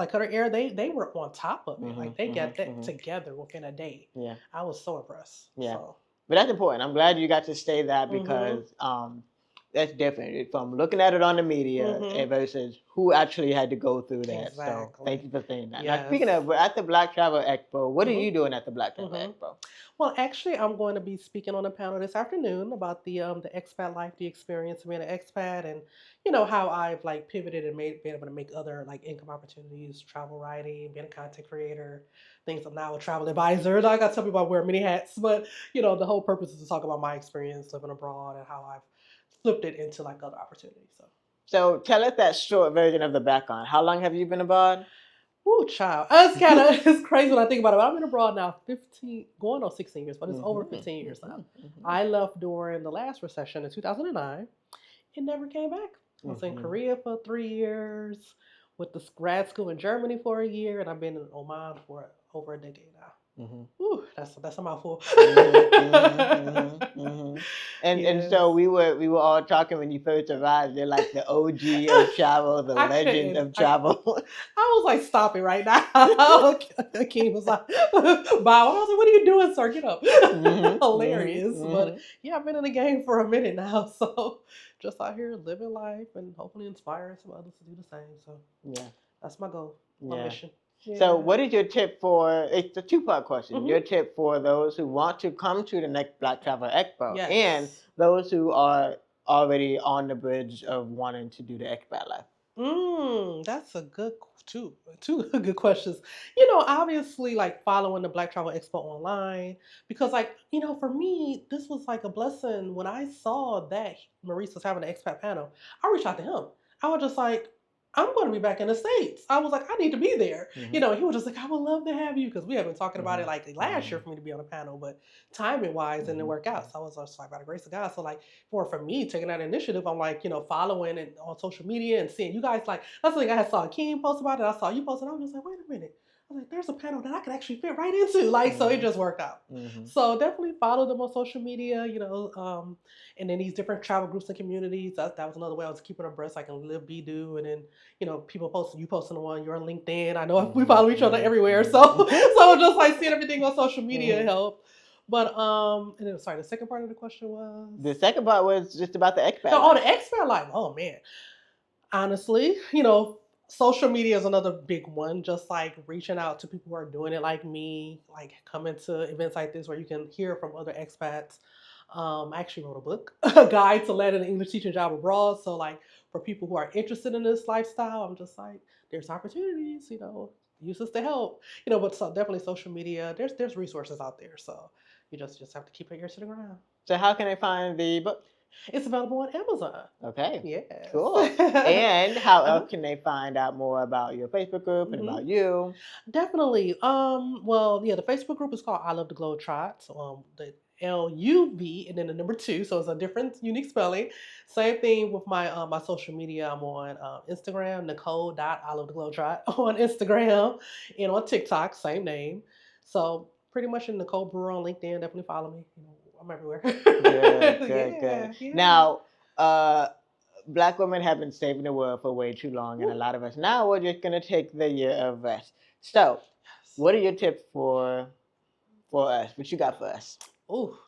they were on top of it. Like they got that together within a day. Yeah, I was so impressed. Yeah, so. But that's important. I'm glad you got to say that because that's different from looking at it on the media versus who actually had to go through that. Exactly. So thank you for saying that. Yes. Now, speaking of, we're at the Black Travel Expo. What are you doing at the Black Travel Expo? Well, actually, I'm going to be speaking on a panel this afternoon about the expat life, the experience of being an expat, and how I've pivoted and been able to make other income opportunities, travel writing, being a content creator, things. I'm now a travel advisor. I got to tell people I wear many hats, but the whole purpose is to talk about my experience living abroad and how I've flipped it into other opportunities. So tell us that short version of the background. How long have you been abroad? Ooh, child. It's crazy when I think about it. I've been abroad now going on 16 years, but it's over 15 years now. I left during the last recession in 2009 and never came back. I was in Korea for 3 years, with the grad school in Germany for a year, and I've been in Oman for over a decade now. Ooh, that's a mouthful. And so we were all talking when you first arrived. They're like the OG of travel, the legend of travel. I was stop it right now. Akeem was like, "Bow." I was like, "What are you doing, sir? Get up!" Hilarious. But yeah, I've been in the game for a minute now, so just out here living life and hopefully inspiring some others to do the same. So yeah, that's my goal, my mission. Yeah. So what is your tip it's a two-part question. Your tip for those who want to come to the next Black Travel Expo and those who are already on the bridge of wanting to do the expat life? That's a good two good questions. Obviously following the Black Travel Expo online, because for me, this was a blessing. When I saw that Maurice was having an expat panel, I reached out to him. I was just like, I'm going to be back in the States. I was like, I need to be there. He was just like, I would love to have you, because we have been talking about it last year for me to be on a panel, but timing wise didn't work out. So I was just by the grace of God. So for me taking that initiative, I'm following it on social media and seeing you guys that's the thing. I saw Akeem post about it. I saw you post it. I was just like, wait a minute. I was like, there's a panel that I could actually fit right into. So it just worked out. So definitely follow them on social media, and then these different travel groups and communities. That was another way I was keeping abreast. I can live, be, do, and then, people posting, you posting the one, you're on LinkedIn. I know we follow each other everywhere. So just seeing everything on social media helped. But, and then, sorry, the second part of the question was? The second part was just about the expat life. Oh, the expat life. Oh, man. Honestly, social media is another big one. Just reaching out to people who are doing it like me, coming to events like this where you can hear from other expats. I actually wrote a book, a guide to land an English teaching job abroad. So for people who are interested in this lifestyle, I'm just there's opportunities, use this to help, but so definitely social media, there's resources out there. So you just have to keep your ears to the ground. So how can they find the book? It's available on Amazon. Okay. Yeah. Cool. And how else can they find out more about your Facebook group and about you? Definitely. The Facebook group is called I Love the Globetrot. The LUV and then the number 2, so it's a different, unique spelling. Same thing with my my social media. I'm on Instagram, Nicole.ILoveTheGlobetrot on Instagram, and on TikTok, same name. So pretty much in Nicole Brewer on LinkedIn. Definitely follow me. I'm everywhere. Good. Yeah. Now, Black women have been saving the world for way too long, and a lot of us now we're just gonna take the year of rest. So, what are your tips for us? What you got for us? Ooh,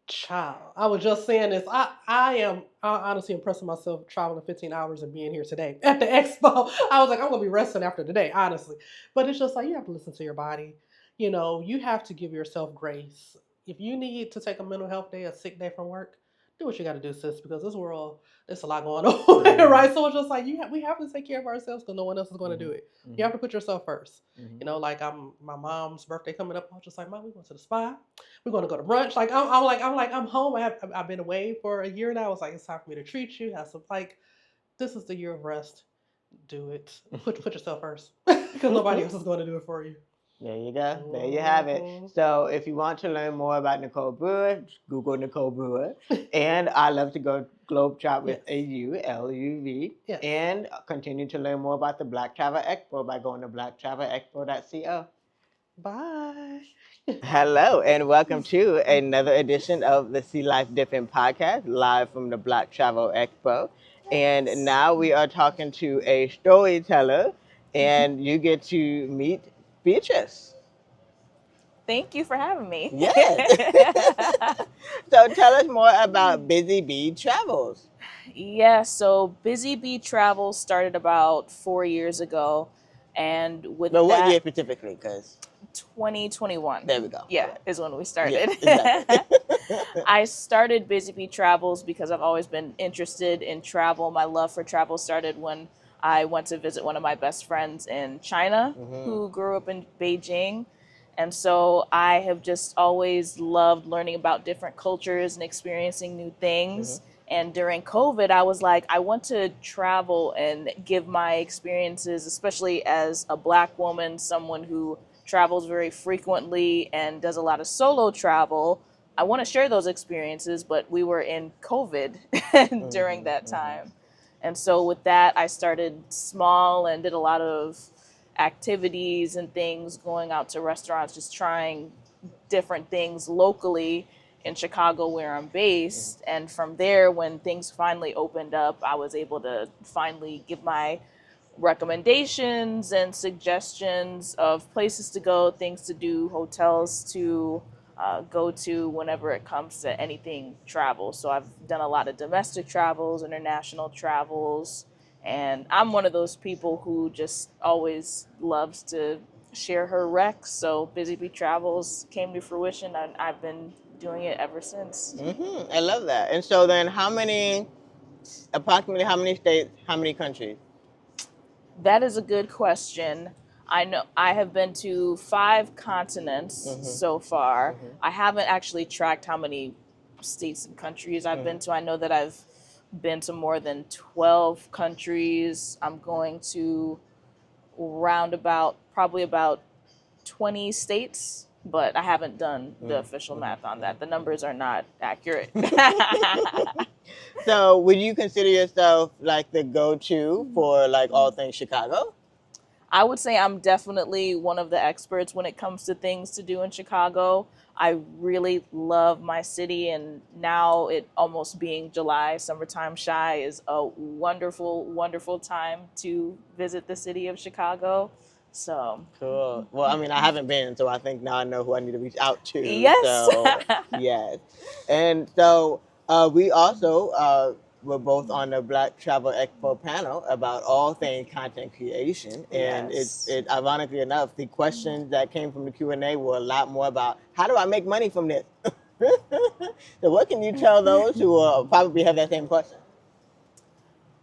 child. I was just saying this. I honestly impressing myself traveling 15 hours and being here today at the expo. I was like, I'm going to be resting after today, honestly. But it's just you have to listen to your body. You have to give yourself grace. if you need to take a mental health day, a sick day from work, do what you got to do, sis, because this world, there's a lot going on, right? So it's just like we have to take care of ourselves because no one else is going to do it. You have to put yourself first. You know, like my mom's birthday coming up. I was just like, Mom, we going to the spa. We're going to go to brunch. Like I'm home. I've been away for a year now. It's like it's time for me to treat you. Have some like, this is the year of rest. Do it. Put yourself first because nobody else is going to do it for you. There you go. There you have it. So if you want to learn more about Nicole Brewer, Google Nicole Brewer. And I love to go Globetrot with a U, L-U-V. Yes. And continue to learn more about the Black Travel Expo by going to blacktravelexpo.co. Bye. Hello, and welcome to another edition of the See Life Different podcast, live from the Black Travel Expo. And now we are talking to a storyteller, and you get to meet Beatrice. Thank you for having me. Yes. So tell us more about Bea Travels. Yeah, so Bea Travels started about 4 years ago. And with but what year specifically? Because 2021. There we go. Yeah, is when we started. Yeah, exactly. I started Bea Travels because I've always been interested in travel. My love for travel started when I went to visit one of my best friends in China who grew up in Beijing. And so I have just always loved learning about different cultures and experiencing new things. And during COVID, I was like, I want to travel and give my experiences, especially as a Black woman, someone who travels very frequently and does a lot of solo travel. I want to share those experiences, but we were in COVID during that time. And so with that, I started small and did a lot of activities and things, going out to restaurants, just trying different things locally in Chicago where I'm based. And from there, when things finally opened up, I was able to finally give my recommendations and suggestions of places to go, things to do, hotels to go to whenever it comes to anything travel. So I've done a lot of domestic travels, international travels, and I'm one of those people who just always loves to share her recs. So Bea Travels came to fruition, and I've been doing it ever since. I love that. And so then approximately how many states, how many countries? That is a good question. I know I have been to 5 continents so far. I haven't actually tracked how many states and countries I've been to. I know that I've been to more than 12 countries. I'm going to probably about 20 states, but I haven't done the official math on that. The numbers are not accurate. So would you consider yourself like the go-to for like all things Chicago? I would say I'm definitely one of the experts when it comes to things to do in Chicago. I really love my city, and now it almost being July, summertime shy is a wonderful, wonderful time to visit the city of Chicago. So cool. Well, I mean, I haven't been, so I think now I know who I need to reach out to. Yes. So, yes. And so we also were both on the Black Travel Expo panel about all things content creation. And it ironically enough, the questions that came from the Q&A were a lot more about how do I make money from this? So what can you tell those who probably have that same question?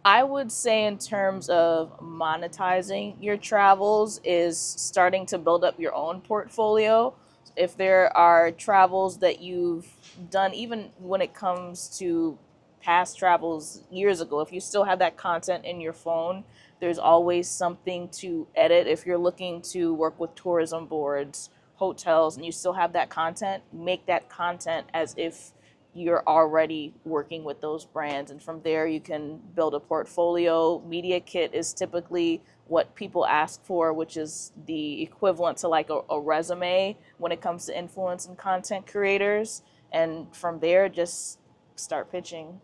I would say in terms of monetizing your travels is starting to build up your own portfolio. If there are travels that you've done, even when it comes to past travels years ago, if you still have that content in your phone, there's always something to edit. If you're looking to work with tourism boards, hotels, and you still have that content, make that content as if you're already working with those brands. And from there, you can build a portfolio. Media kit is typically what people ask for, which is the equivalent to like a resume when it comes to influence and content creators. And from there, just start pitching.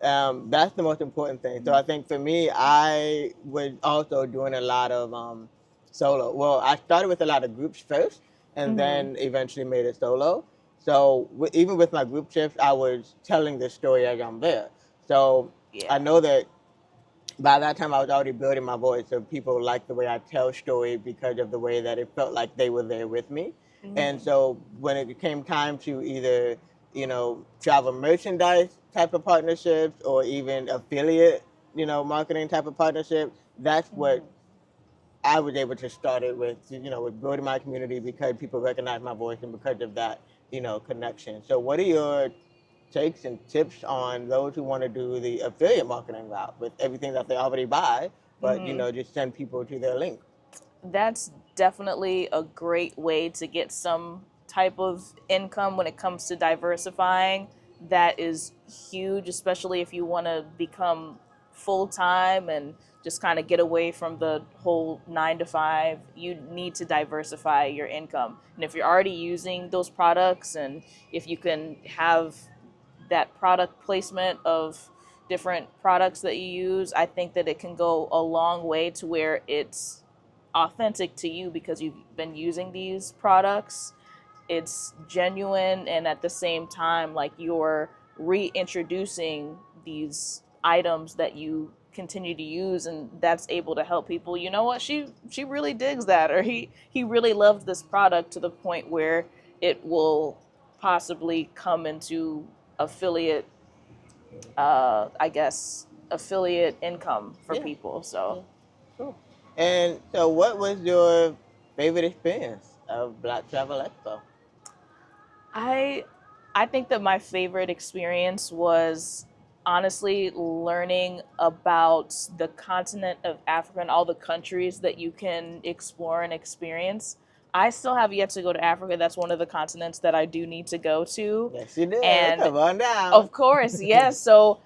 That's the most important thing. So I think for me, I was also doing a lot of solo. Well, I started with a lot of groups first, and then eventually made it solo. So even with my group trips, I was telling the story as I'm there. So I know that by that time I was already building my voice, so people liked the way I tell story because of the way that it felt like they were there with me. And so when it came time to either, travel merchandise type of partnerships or even affiliate, marketing type of partnership, that's what I was able to start it with, with building my community because people recognize my voice and because of that, connection. So what are your takes and tips on those who want to do the affiliate marketing route with everything that they already buy, but, just send people to their link? That's definitely a great way to get some type of income when it comes to diversifying. That is huge, especially if you want to become full-time and just kind of get away from the whole 9 to 5. You need to diversify your income. And if you're already using those products, and if you can have that product placement of different products that you use, I think that it can go a long way to where it's authentic to you because you've been using these products. It's genuine, and at the same time, like, you're reintroducing these items that you continue to use, and that's able to help people. You know what, she really digs that, or he really loved this product to the point where it will possibly come into affiliate affiliate income for people. So Cool. And so what was your favorite experience of Black Travel Expo? I think that my favorite experience was honestly learning about the continent of Africa and all the countries that you can explore and experience. I still have yet to go to Africa. That's one of the continents that I do need to go to. Yes, you do. And come on down. of course, yes. So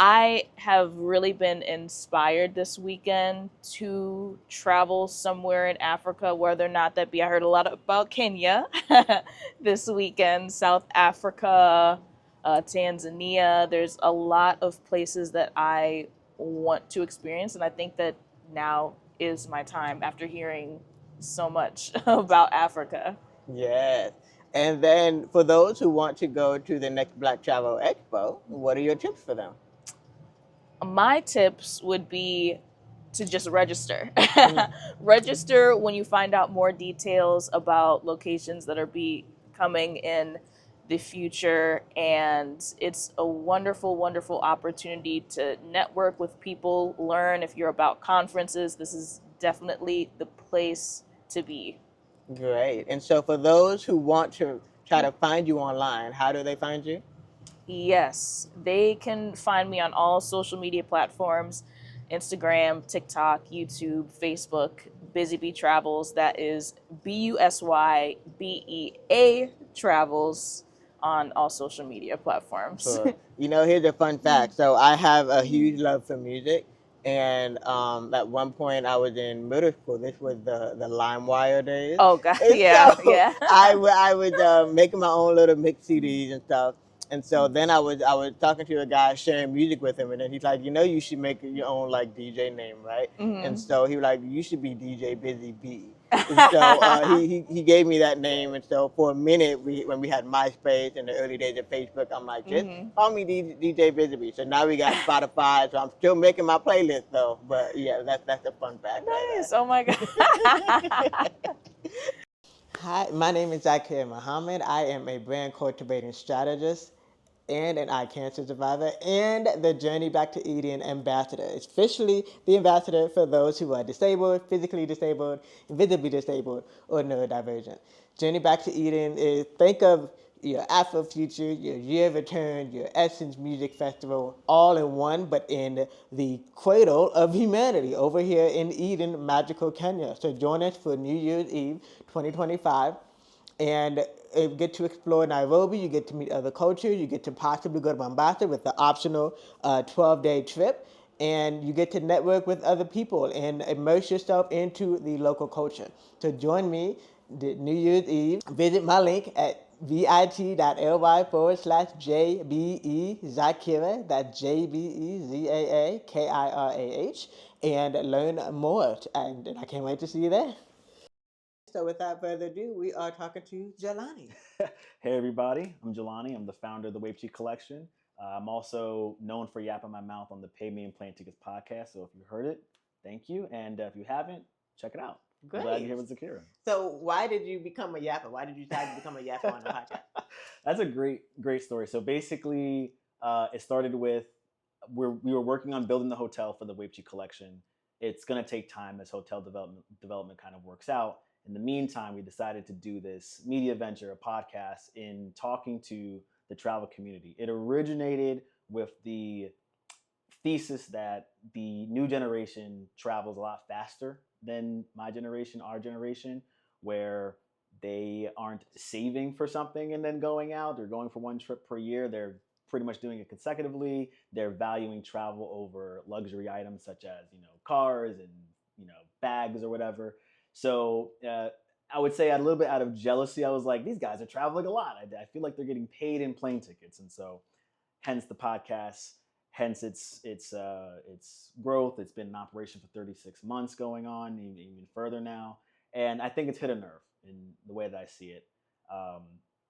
I have really been inspired this weekend to travel somewhere in Africa, whether or not that be. I heard a lot about Kenya this weekend, South Africa, Tanzania. There's a lot of places that I want to experience, and I think that now is my time after hearing so much about Africa. Yes. And then for those who want to go to the next Black Travel Expo, what are your tips for them? My tips would be to just register. Register when you find out more details about locations that are coming in the future. And it's a wonderful, wonderful opportunity to network with people, learn. If you're about conferences, this is definitely the place to be. Great. And so for those who want to try to find you online, how do they find you? Yes, they can find me on all social media platforms: Instagram, TikTok, YouTube, Facebook, Bea Travels. That is BUSYBEA Travels on all social media platforms. Sure. Here's a fun fact. So I have a huge love for music. And at one point I was in middle school. This was the LimeWire days. Oh, God. And Yeah, so yeah. I was making my own little mix CDs and stuff. And so then I was talking to a guy, sharing music with him, and then he's like, you should make your own like DJ name, right? And so he was like, you should be DJ Busy Bee. And so he gave me that name. And so for a minute, when we had MySpace in the early days of Facebook, I'm like, just call me DJ Busy Bee. So now we got Spotify. So I'm still making my playlist though. But yeah, that's a fun fact. Nice. Oh my God. Hi, my name is Zaakirah Muhammad. I am a brand cultivating strategist and an eye cancer survivor and the Journey Back to Eden ambassador. It's officially the ambassador for those who are disabled, physically disabled, visibly disabled, or neurodivergent. Journey Back to Eden is, think of your Afrofuture, your Year of Return, your Essence Music Festival, all in one, but in the cradle of humanity over here in Eden, magical Kenya. So join us for New Year's Eve 2025. And you get to explore Nairobi, you get to meet other cultures, you get to possibly go to Mombasa with the optional 12-day trip, and you get to network with other people and immerse yourself into the local culture. So join me New Year's Eve. Visit my link at bit.ly/JBE Zaakirah, that's JBEZAAKIRAH, and learn more. And I can't wait to see you there. So without further ado, we are talking to Jelani. Hey everybody, I'm Jelani. I'm the founder of the Wave Cheek Collection. I'm also known for yapping my mouth on the Pay Me and Plane Tickets podcast. So if you heard it, thank you. And if you haven't, check it out. Great. Glad to hear with Zaakirah. So why did you become a yapper? Why did you decide to become a yapper on the podcast? That's a great story. So basically, it started with we were working on building the hotel for the Wapchi collection. It's going to take time as hotel development kind of works out. In the meantime, we decided to do this media venture, a podcast, in talking to the travel community. It originated with the thesis that the new generation travels a lot faster than my generation, our generation, where they aren't saving for something and then going out. They're going for one trip per year. They're pretty much doing it consecutively. They're valuing travel over luxury items such as, cars and, bags or whatever. So I would say a little bit out of jealousy, I was like, these guys are traveling a lot. I feel like they're getting paid in plane tickets. And so hence the podcast, hence its growth. It's been in operation for 36 months going on, even further now. And I think it's hit a nerve in the way that I see it.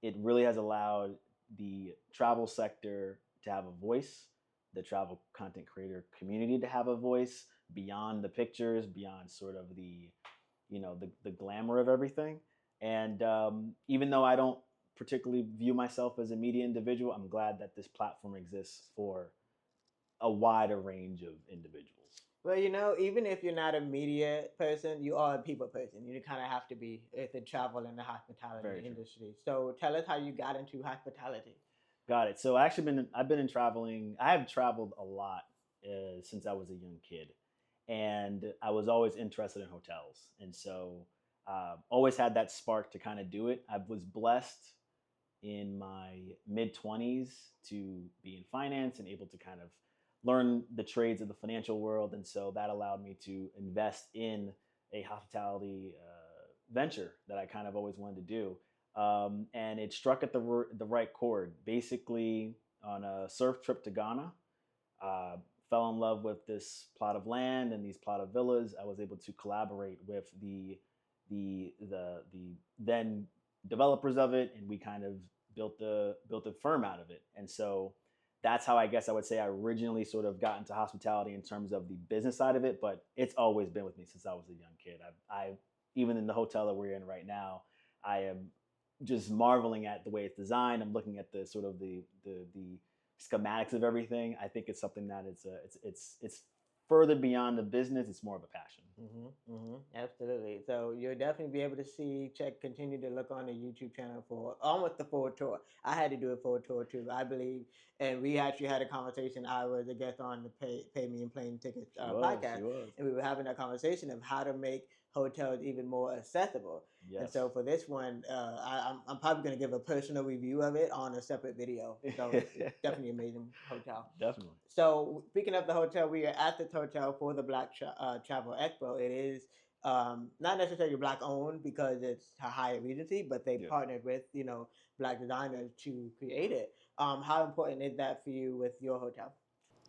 It really has allowed the travel sector to have a voice, the travel content creator community to have a voice beyond the pictures, beyond sort of the glamour of everything. And even though I don't particularly view myself as a media individual, I'm glad that this platform exists for a wider range of individuals. Well, even if you're not a media person, you are a people person. You kind of have to be with the travel and the hospitality industry. So tell us how you got into hospitality. Got it. So I've been in traveling. I have traveled a lot since I was a young kid, and I was always interested in hotels. And so always had that spark to kind of do it. I was blessed in my mid-20s to be in finance and able to kind of learn the trades of the financial world. And so that allowed me to invest in a hospitality venture that I kind of always wanted to do. And it struck at the right chord. Basically, on a surf trip to Ghana, fell in love with this plot of land and these plot of villas. I was able to collaborate with the then developers of it, and we kind of built a firm out of it. And so that's how I guess I would say I originally sort of got into hospitality in terms of the business side of it, but it's always been with me since I was a young kid. I even in the hotel that we're in right now, I am just marveling at the way it's designed. I'm looking at the sort of the schematics of everything. I think it's something that it's further beyond the business. It's more of a passion. Absolutely. So you'll definitely be able to continue to look on the YouTube channel for almost the full tour. I had to do a full tour too, I believe. And we actually had a conversation. I was a guest on the Pay Me in Plane Tickets podcast. And we were having a conversation of how to make hotels even more accessible. Yes. And so for this one, I'm probably going to give a personal review of it on a separate video. So it's definitely an amazing hotel. Definitely. So speaking of the hotel, we are at this hotel for the Black Travel Expo. It is not necessarily Black owned because it's a Hyatt Regency, but they partnered with Black designers to create it. How important is that for you with your hotel?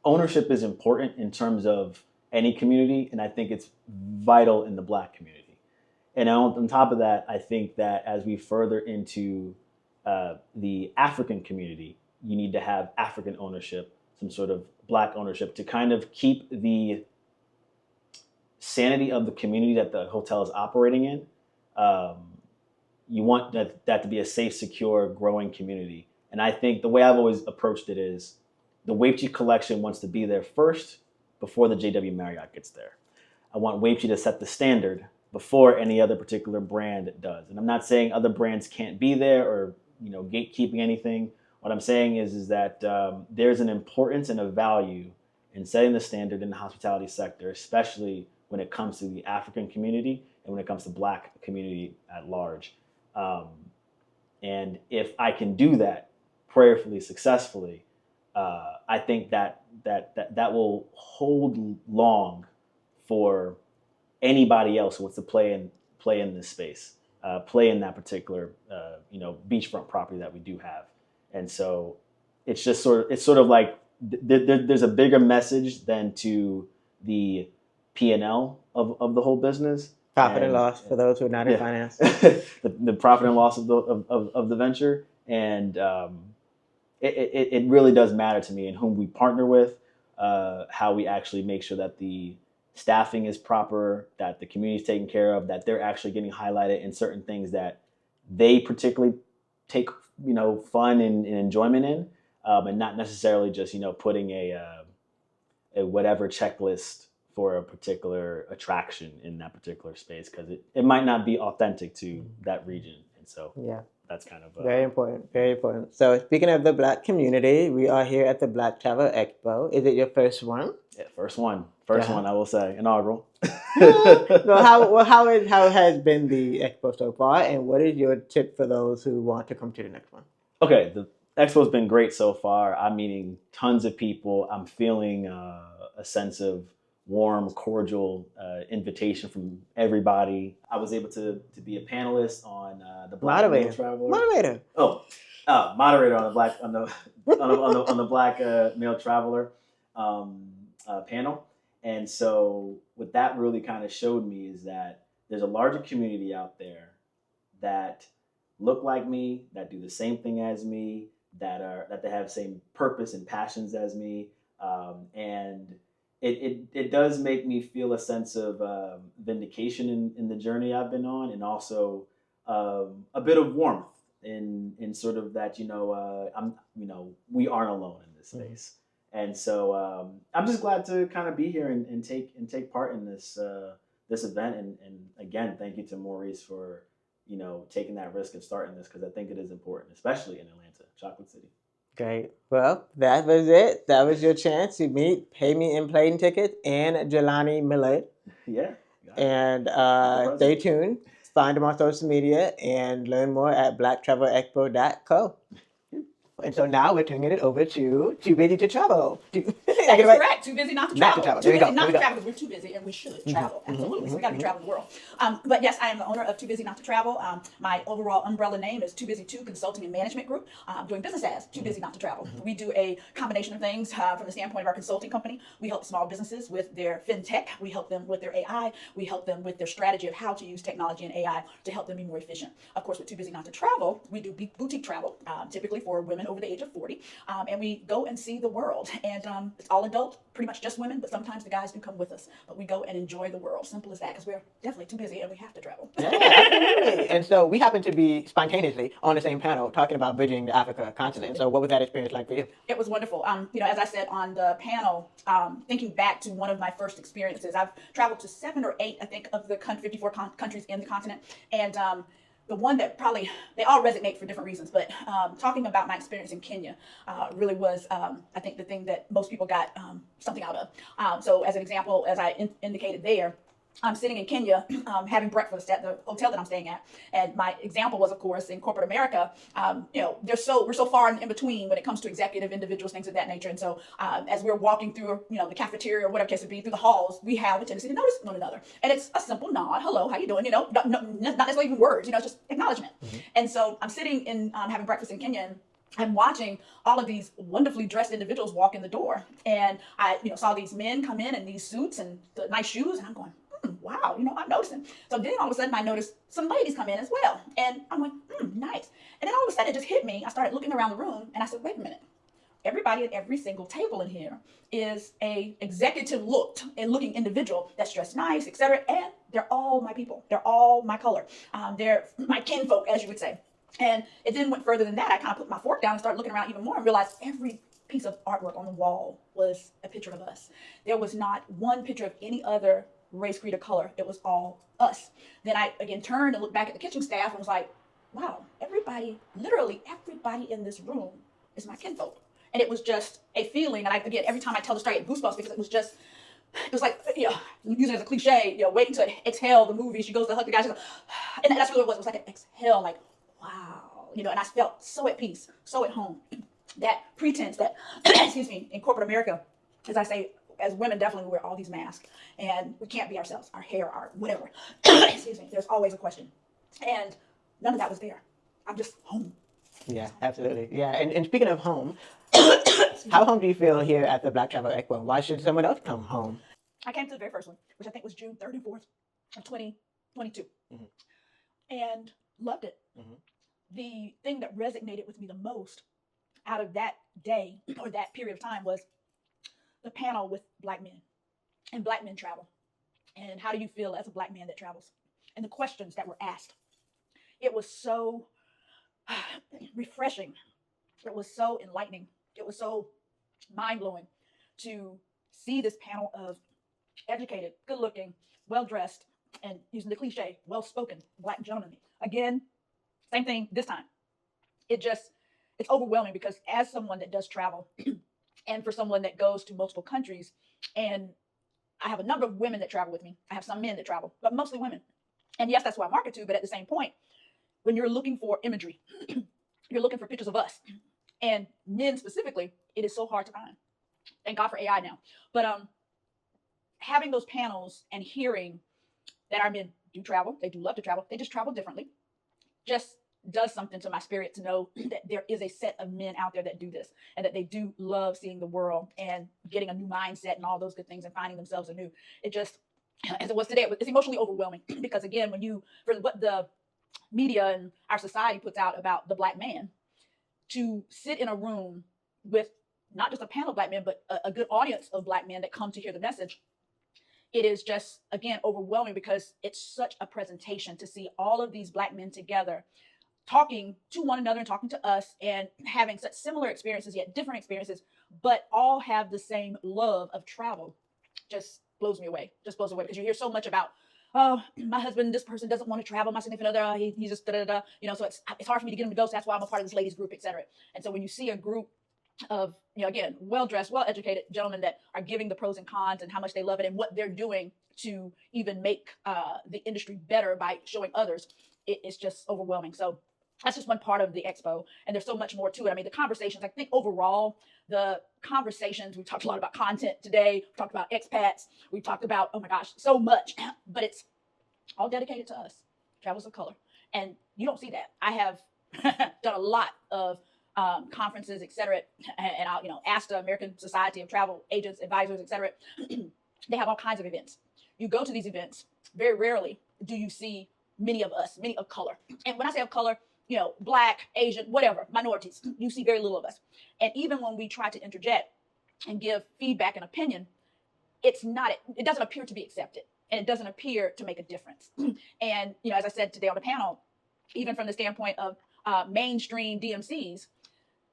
Ownership is important in terms of any community, and I think it's vital in the Black community. And on top of that, I think that as we further into the African community, you need to have African ownership, some sort of Black ownership to kind of keep the sanity of the community that the hotel is operating in. You want that to be a safe, secure, growing community. And I think the way I've always approached it is the Wapchi collection wants to be there first before the JW Marriott gets there. I want Wapchi to set the standard before any other particular brand does. And I'm not saying other brands can't be there or gatekeeping anything. What I'm saying is that there's an importance and a value in setting the standard in the hospitality sector, especially when it comes to the African community and when it comes to Black community at large. And if I can do that prayerfully, successfully, I think that will hold long for anybody else who wants to play in this space, play in that particular beachfront property that we do have. And so it's sort of like there's a bigger message than to the P&L of the whole business. Profit and loss for those who are not in finance. the profit and loss of the venture, and it really does matter to me and whom we partner with, how we actually make sure that the staffing is proper, that the community is taken care of, that they're actually getting highlighted in certain things that they particularly take, fun and enjoyment in, and not necessarily just, putting a whatever checklist for a particular attraction in that particular space, because it might not be authentic to that region. And so that's kind of very important. Very important. So speaking of the Black community, we are here at the Black Travel Expo. Is it your first one? Yeah, first one, I will say, inaugural. So how has been the expo so far, and what is your tip for those who want to come to the next one? Okay, the expo's been great so far. I'm meeting tons of people. I'm feeling a sense of warm, cordial invitation from everybody. I was able to be a panelist on the Black Male Traveler. Moderator. Moderator on the Black Male Traveler panel. And so what that really kind of showed me is that there's a larger community out there that look like me, that do the same thing as me, that they have the same purpose and passions as me, and it does make me feel a sense of vindication in the journey I've been on, and also a bit of warmth in sort of that we aren't alone in this space, and so I'm just glad to kind of be here and take part in this event, and again, thank you to Maurice for taking that risk of starting this, because I think it is important, especially in Atlanta, Chocolate City. Great. Well, that was it. That was your chance to meet Pay Me in Plane Tickets and Jelani Millard. Yeah. And stay tuned. Find them on social media and learn more at blacktravelexpo.co. And so now we're turning it over to Too Busy to Travel. That's correct. Too busy not to travel. Not to travel. Too busy not to travel because we're too busy and we should travel. Absolutely. So we got to be traveling the world. But yes, I am the owner of Too Busy Not to Travel. My overall umbrella name is Too Busy 2 Consulting and Management Group. Doing business as Too Busy Not to Travel. We do a combination of things from the standpoint of our consulting company. We help small businesses with their fintech. We help them with their AI. We help them with their strategy of how to use technology and AI to help them be more efficient. Of course, with Too Busy Not to Travel, we do boutique travel, typically for women over the age of 40. And we go and see the world. And it's all adult, pretty much just women, but sometimes the guys do come with us. But we go and enjoy the world. Simple as that, because we're definitely too busy and we have to travel. Yeah, absolutely. And so we happen to be spontaneously on the same panel talking about bridging the Africa continent. So what was that experience like for you? It was wonderful. As I said on the panel, thinking back to one of my first experiences, I've traveled to 7 or 8, I think, of the 54 countries in the continent. And the one that probably, they all resonate for different reasons, but talking about my experience in Kenya really was, I think, the thing that most people got something out of. So as an example, as I indicated there, I'm sitting in Kenya having breakfast at the hotel that I'm staying at. And my example was, of course, in corporate America, we're so far in between when it comes to executive individuals, things of that nature. And so as we're walking through, the cafeteria or whatever case it be, through the halls, we have a tendency to notice one another. And it's a simple nod. Hello, how you doing? Not necessarily even words, it's just acknowledgement. And so I'm sitting in having breakfast in Kenya, and I'm watching all of these wonderfully dressed individuals walk in the door. And I saw these men come in these suits and the nice shoes, and I'm going, wow, I'm noticing. So then all of a sudden I noticed some ladies come in as well. And I'm like, nice. And then all of a sudden it just hit me. I started looking around the room and I said, wait a minute. Everybody at every single table in here is a executive looking individual that's dressed nice, etc. And they're all my people. They're all my color. They're my kinfolk, as you would say. And it then went further than that. I kind of put my fork down and started looking around even more and realized every piece of artwork on the wall was a picture of us. There was not one picture of any other race, creed, or color. It was all us. Then I again turned and looked back at the kitchen staff and was like, wow, literally everybody in this room is my kinfolk. And it was just a feeling. And every time I tell the story, I get goosebumps, because it was like, using it as a cliche, waiting to exhale the movie. She goes to hug the guy, she goes, and that's what it was. It was like an exhale, like, wow, and I felt so at peace, so at home. That pretense that, excuse me, in corporate America, as I say, as women, definitely we wear all these masks and we can't be ourselves, our hair, our whatever. Excuse me, there's always a question. And none of that was there. I'm just home. Yeah, absolutely. Yeah, and speaking of home, how home do you feel here at the Black Travel Expo? Why should someone else come home? I came to the very first one, which I think was June 3rd and 4th of 2022. And loved it. The thing that resonated with me the most out of that day or that period of time was the panel with Black men and Black men travel. And how do you feel as a Black man that travels? And the questions that were asked. It was so refreshing. It was so enlightening. It was so mind-blowing to see this panel of educated, good-looking, well-dressed, and using the cliche, well-spoken Black gentlemen. Again, same thing this time. It's overwhelming because as someone that does travel and for someone that goes to multiple countries, and I have a number of women that travel with me. I have some men that travel, but mostly women. And yes, that's who I market to, but at the same point, when you're looking for imagery, you're looking for pictures of us. And men specifically, it is so hard to find. Thank God for AI now. But having those panels and hearing that our men do travel, they do love to travel, they just travel differently, just does something to my spirit to know that there is a set of men out there that do this and that they do love seeing the world and getting a new mindset and all those good things and finding themselves anew. It just, as it was today, it's emotionally overwhelming because again, for what the media and our society puts out about the Black man, to sit in a room with not just a panel of Black men, but a good audience of Black men that come to hear the message, it is just, again, overwhelming because it's such a presentation to see all of these Black men together talking to one another and talking to us and having such similar experiences, yet different experiences, but all have the same love of travel. Just blows me away. Just blows away because you hear so much about, oh, my husband, this person doesn't want to travel. My significant other, he's just da-da-da. So it's hard for me to get him to go. So that's why I'm a part of this ladies group, et cetera. And so when you see a group of, again, well-dressed, well-educated gentlemen that are giving the pros and cons and how much they love it and what they're doing to even make the industry better by showing others, it's just overwhelming. So that's just one part of the expo. And there's so much more to it. I mean, the conversations, I think overall, the conversations, we talked a lot about content today. We talked about expats. We talked about, oh my gosh, so much, but it's all dedicated to us, Travels of Color. And you don't see that. I have done a lot of conferences, et cetera. And I'll, ask the American Society of Travel Agents, Advisors, et cetera. They have all kinds of events. You go to these events, very rarely do you see many of us, many of color. And when I say of color, Black, Asian, whatever, minorities, you see very little of us. And even when we try to interject and give feedback and opinion, it doesn't appear to be accepted. And it doesn't appear to make a difference. And, as I said today on the panel, even from the standpoint of mainstream DMCs,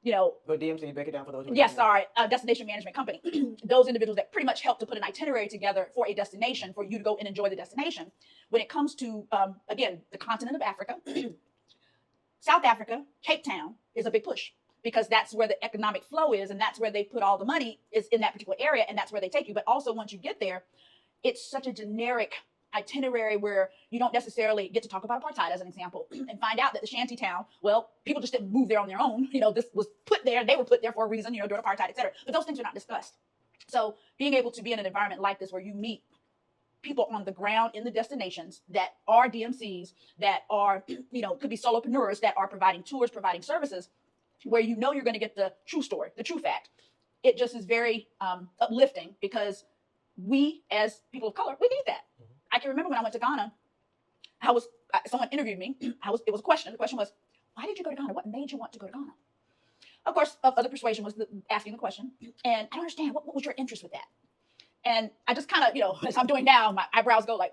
But DMC, break it down for those who destination management company. Those individuals that pretty much help to put an itinerary together for a destination for you to go and enjoy the destination. When it comes to, again, the continent of Africa, South Africa, Cape Town is a big push because that's where the economic flow is and that's where they put all the money is in that particular area and that's where they take you. But also once you get there, it's such a generic itinerary where you don't necessarily get to talk about apartheid as an example and find out that the shanty town, well, people just didn't move there on their own. This was put there, they were put there for a reason, during apartheid, et cetera. But those things are not discussed. So being able to be in an environment like this where you meet people on the ground in the destinations that are DMCs, that are, could be solopreneurs that are providing tours, providing services, where you're going to get the true story, the true fact. It just is very uplifting because we, as people of color, we need that. I can remember when I went to Ghana, someone interviewed me. It was a question. The question was, why did you go to Ghana? What made you want to go to Ghana? Of course, other persuasion was asking the question. And I don't understand. What was your interest with that? And I just kind of, as I'm doing now, my eyebrows go like,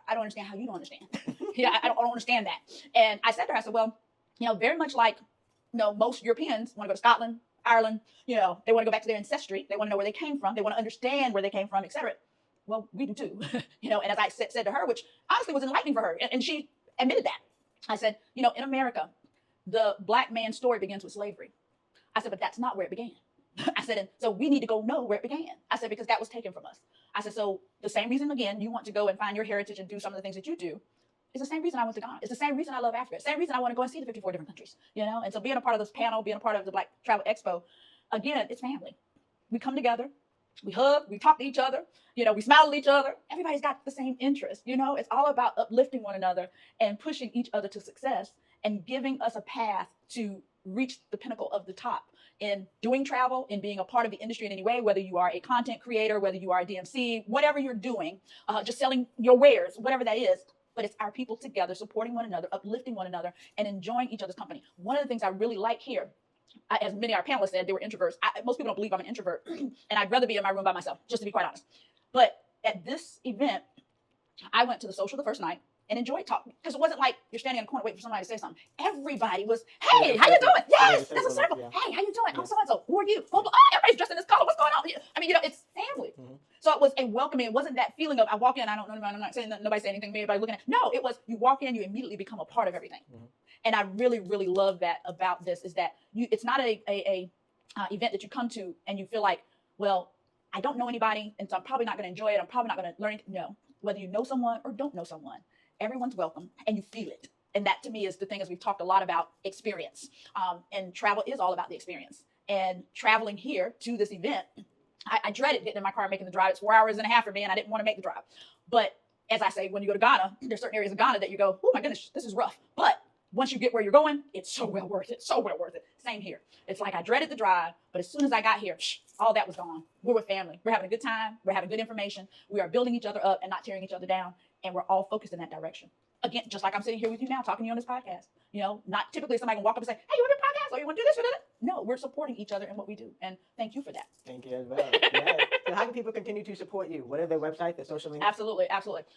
I don't understand how you don't understand. I don't understand that. And I said to her, I said, well, very much like, most Europeans want to go to Scotland, Ireland, they want to go back to their ancestry. They want to know where they came from. They want to understand where they came from, et cetera. Well, we do too, and as I said to her, which honestly was enlightening for her, and she admitted that. I said, in America, the Black man's story begins with slavery. I said, but that's not where it began. I said, and so we need to go know where it began. I said, because that was taken from us. I said, so the same reason, again, you want to go and find your heritage and do some of the things that you do is the same reason I went to Ghana. It's the same reason I love Africa. It's the same reason I want to go and see the 54 different countries, And so being a part of this panel, being a part of the Black Travel Expo, again, it's family. We come together. We hug, we talk to each other, we smile at each other. Everybody's got the same interest, It's all about uplifting one another and pushing each other to success and giving us a path to reach the pinnacle of the top in doing travel, in being a part of the industry in any way, whether you are a content creator, whether you are a DMC, whatever you're doing, just selling your wares, whatever that is. But it's our people together, supporting one another, uplifting one another, and enjoying each other's company. One of the things I really like here, as many of our panelists said, they were introverts. Most people don't believe I'm an introvert, and I'd rather be in my room by myself, just to be quite honest. But at this event, I went to the social the first night and enjoyed talking, because it wasn't like you're standing in a corner waiting for somebody to say something. Everybody was, hey, how you doing? Yes, there's a circle. Hey, how you doing? I'm so-and-so. Who are you? Oh, everybody's dressed in this color. What's going on? I mean, it's family. So it was a welcoming. It wasn't that feeling of I walk in, I don't know anybody, I'm not saying that nobody said anything to me, everybody looking at. No, it was you walk in, you immediately become a part of everything. And I really, really love that about this, is that it's not a event that you come to and you feel like, well, I don't know anybody, and so I'm probably not going to enjoy it. I'm probably not going to learn it. No, whether you know someone or don't know someone, everyone's welcome and you feel it. And that to me is the thing, as we've talked a lot about experience. And travel is all about the experience. And traveling here to this event, I dreaded getting in my car and making the drive. It's 4 hours and a half for me, and I didn't want to make the drive. But as I say, when you go to Ghana, there's certain areas of Ghana that you go, oh my goodness, this is rough. But once you get where you're going, it's so well worth it. So well worth it. Same here. It's like I dreaded the drive, but as soon as I got here, all that was gone. We're with family. We're having a good time. We're having good information. We are building each other up and not tearing each other down. And we're all focused in that direction. Again, just like I'm sitting here with you now, talking to you on this podcast. You know, not typically somebody can walk up and say, hey, you want to do a podcast? Or you want to do this or that? No, we're supporting each other in what we do. And thank you for that. Thank you as well. Yes. So how can people continue to support you? What are their websites, their social media? Absolutely.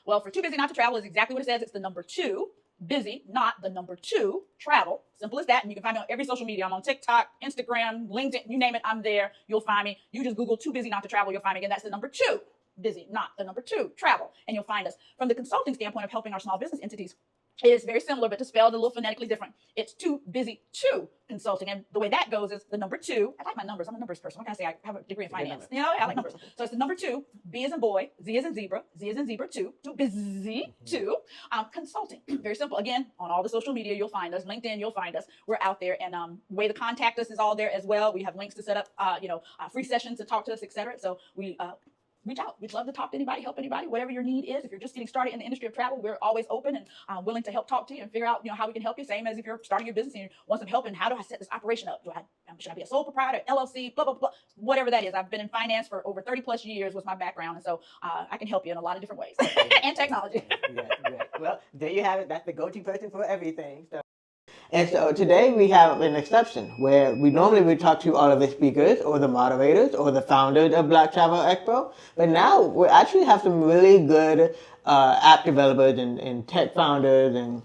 Well, for Too Busy Not to Travel is exactly what it says. It's the number 2. Busy, not the number 2, travel. Simple as that. And you can find me on every social media. I'm on TikTok, Instagram, LinkedIn, you name it, I'm there. You'll find me. You just Google Too Busy Not to Travel, you'll find me. Again, that's the number 2. Busy, not the number 2, travel. And you'll find us. From the consulting standpoint of helping our small business entities, it is very similar, but just spelled a little phonetically different. It's Too Busy to Consulting. And the way that goes is the number 2. I like my numbers. I'm a numbers person. What can I say? I have a degree in finance. You know, I like numbers. So it's the number 2. B as in boy, Z as in zebra, Z as in zebra 2. Too Busy to Consulting. Very simple. Again, on all the social media, you'll find us. LinkedIn, you'll find us. We're out there. And the way to contact us is all there as well. We have links to set up, free sessions to talk to us, etc. So we reach out. We'd love to talk to anybody, help anybody, whatever your need is. If you're just getting started in the industry of travel, we're always open and willing to help talk to you and figure out, how we can help you. Same as if you're starting your business and you want some help in how do I set this operation up? Should I be a sole proprietor, LLC, blah, blah, blah, whatever that is. I've been in finance for over 30 plus years was my background. And so I can help you in a lot of different ways and technology. Yeah. Well, there you have it. That's the go-to person for everything. And so today we have an exception where we normally would talk to all of the speakers or the moderators or the founders of Black Travel Expo. But now we actually have some really good app developers and tech founders and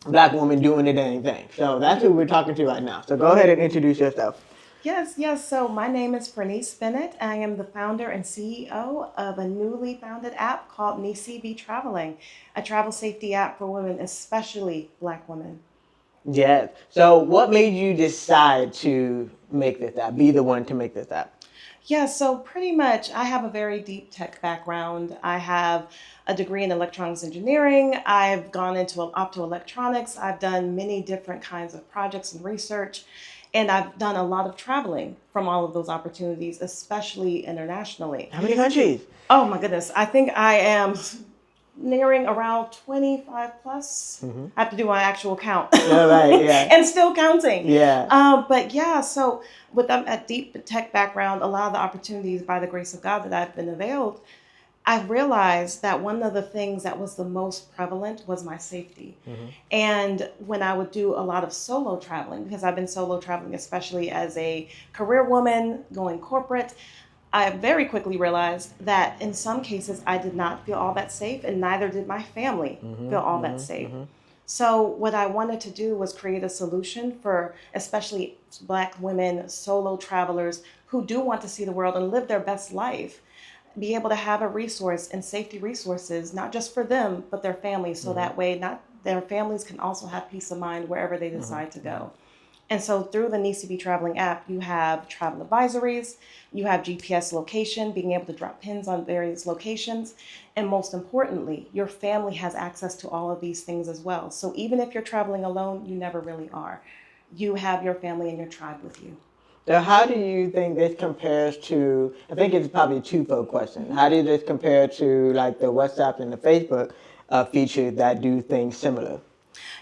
Black women doing the dang thing. So that's who we're talking to right now. So go ahead and introduce yourself. Yes. So my name is Bennett. I am the founder and CEO of a newly founded app called Neicey Bea Traveling, a travel safety app for women, especially Black women. Yes. So what made you decide to make this app, be the one to make this app? Yeah, so pretty much I have a very deep tech background. I have a degree in electronics engineering. I've gone into optoelectronics. I've done many different kinds of projects and research. And I've done a lot of traveling from all of those opportunities, especially internationally. How many countries? Oh my goodness. I think I am nearing around 25 plus. I have to do my actual count. Yeah, right, yeah. And still counting. Yeah. But yeah, so with a deep tech background, a lot of the opportunities by the grace of God that I've been availed, I realized that one of the things that was the most prevalent was my safety. And when I would do a lot of solo traveling, because I've been solo traveling, especially as a career woman going corporate, I very quickly realized that in some cases I did not feel all that safe, and neither did my family feel all that safe. So what I wanted to do was create a solution for especially Black women, solo travelers who do want to see the world and live their best life, be able to have a resource and safety resources, not just for them, but their families. So that way, their families can also have peace of mind wherever they decide to go. And so through the Neicey Bea Traveling app, you have travel advisories, you have GPS location, being able to drop pins on various locations. And most importantly, your family has access to all of these things as well. So even if you're traveling alone, you never really are. You have your family and your tribe with you. So how do you think this compares to, I think it's probably a two-fold question. How does this compare to like the WhatsApp and the Facebook features that do things similar?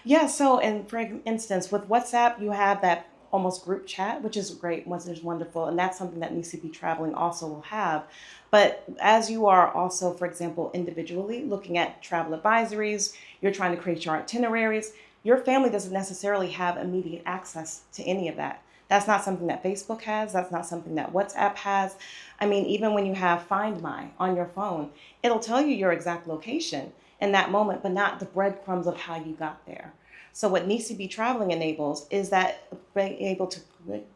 Yeah, so for instance, with WhatsApp, you have that almost group chat, which is great, which is wonderful. And that's something that Neicey Bea Traveling also will have. But as you are also, for example, individually looking at travel advisories, you're trying to create your itineraries, your family doesn't necessarily have immediate access to any of that. That's not something that Facebook has. That's not something that WhatsApp has. I mean, even when you have Find My on your phone, it'll tell you your exact location. in that moment, but not the breadcrumbs of how you got there. So what Neicey Bea Traveling enables is that being able to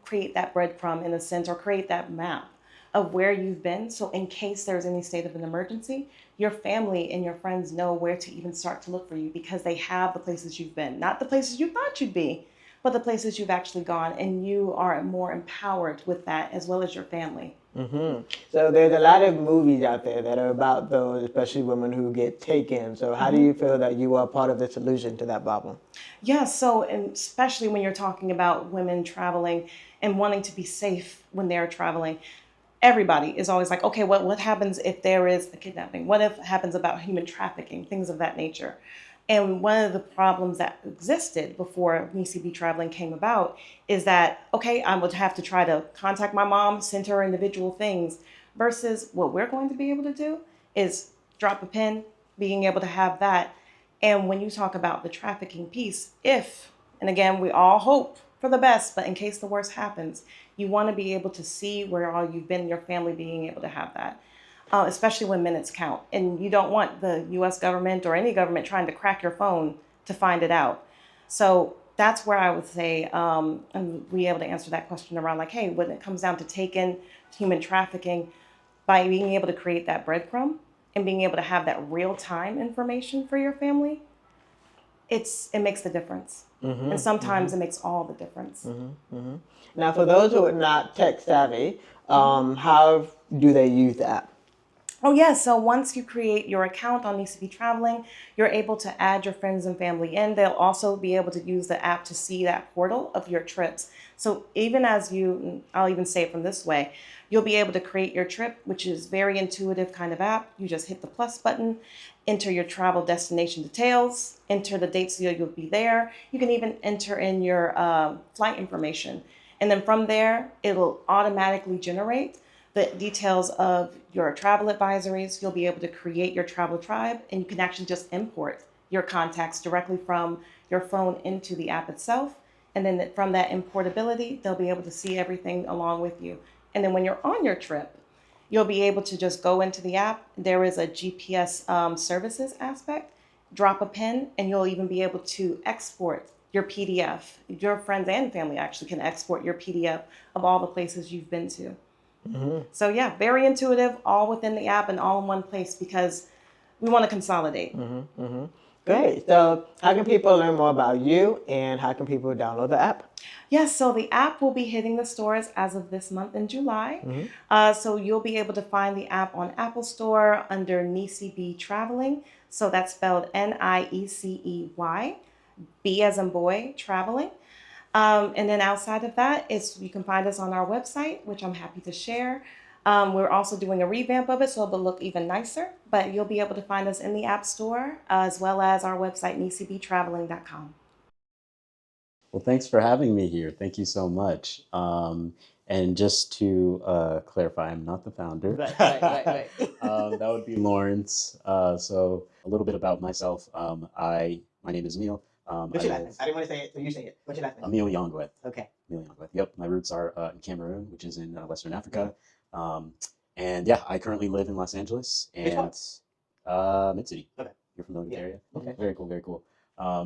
create that breadcrumb in a sense, or create that map of where you've been. So in case there's any state of an emergency, your family and your friends know where to even start to look for you, because they have the places you've been, not the places you thought you'd be, but the places you've actually gone, and you are more empowered with that, as well as your family. Mm-hmm. So there's a lot of movies out there that are about those, especially women who get taken. So how do you feel that you are part of the solution to that problem? Yeah, so and especially when you're talking about women traveling and wanting to be safe when they're traveling, everybody is always like, okay, what happens if there is a kidnapping? What if happens about human trafficking, things of that nature? And one of the problems that existed before Neicey Bea Traveling came about is that, okay, I would have to try to contact my mom, send her individual things, versus what we're going to be able to do is drop a pin, being able to have that. And when you talk about the trafficking piece, and again, we all hope for the best, but in case the worst happens, you want to be able to see where all you've been, your family being able to have that. Especially when minutes count. And you don't want the US government or any government trying to crack your phone to find it out. So that's where I would say, and be able to answer that question around like, hey, when it comes down to taking human trafficking, by being able to create that breadcrumb and being able to have that real-time information for your family, it makes the difference. Mm-hmm, and sometimes it makes all the difference. Mm-hmm, mm-hmm. Now, for those who are not tech savvy, how do they use the app? Oh, yeah. So once you create your account on Neicey Bea Traveling, you're able to add your friends and family in. They'll also be able to use the app to see that portal of your trips. So even as I'll even say it from this way, you'll be able to create your trip, which is very intuitive kind of app. You just hit the plus button, enter your travel destination details, enter the dates you'll be there. You can even enter in your flight information. And then from there, it'll automatically generate the details of your travel advisories. You'll be able to create your travel tribe, and you can actually just import your contacts directly from your phone into the app itself. And then from that importability, they'll be able to see everything along with you. And then when you're on your trip, you'll be able to just go into the app. There is a GPS services aspect, drop a pin, and you'll even be able to export your PDF. Your friends and family actually can export your PDF of all the places you've been to. Mm-hmm. So yeah, very intuitive, all within the app and all in one place, because we want to consolidate. Mm-hmm. Mm-hmm. Great. So how can people learn more about you, and how can people download the app? Yes, so the app will be hitting the stores as of this month in July. Mm-hmm. So you'll be able to find the app on Apple Store under Neicey Bea Traveling. So that's spelled Niecey, B as in boy, traveling. And then outside of that, you can find us on our website, which I'm happy to share. We're also doing a revamp of it, so it'll look even nicer. But you'll be able to find us in the App Store, as well as our website, neiceybeatraveling.com. Well, thanks for having me here. Thank you so much. And just to clarify, I'm not the founder. Right. That would be Lawrence. So a little bit about myself. My name is Emil. What's your last name? I didn't want to say it, so you say it. What's your last name? Emil Yongoueth. Okay. Emil Yongoueth. Yep. My roots are in Cameroon, which is in Western Africa. And yeah, I currently live in Los Angeles and Mid-City. Okay. You're familiar with the area? Okay. Very cool. Very cool.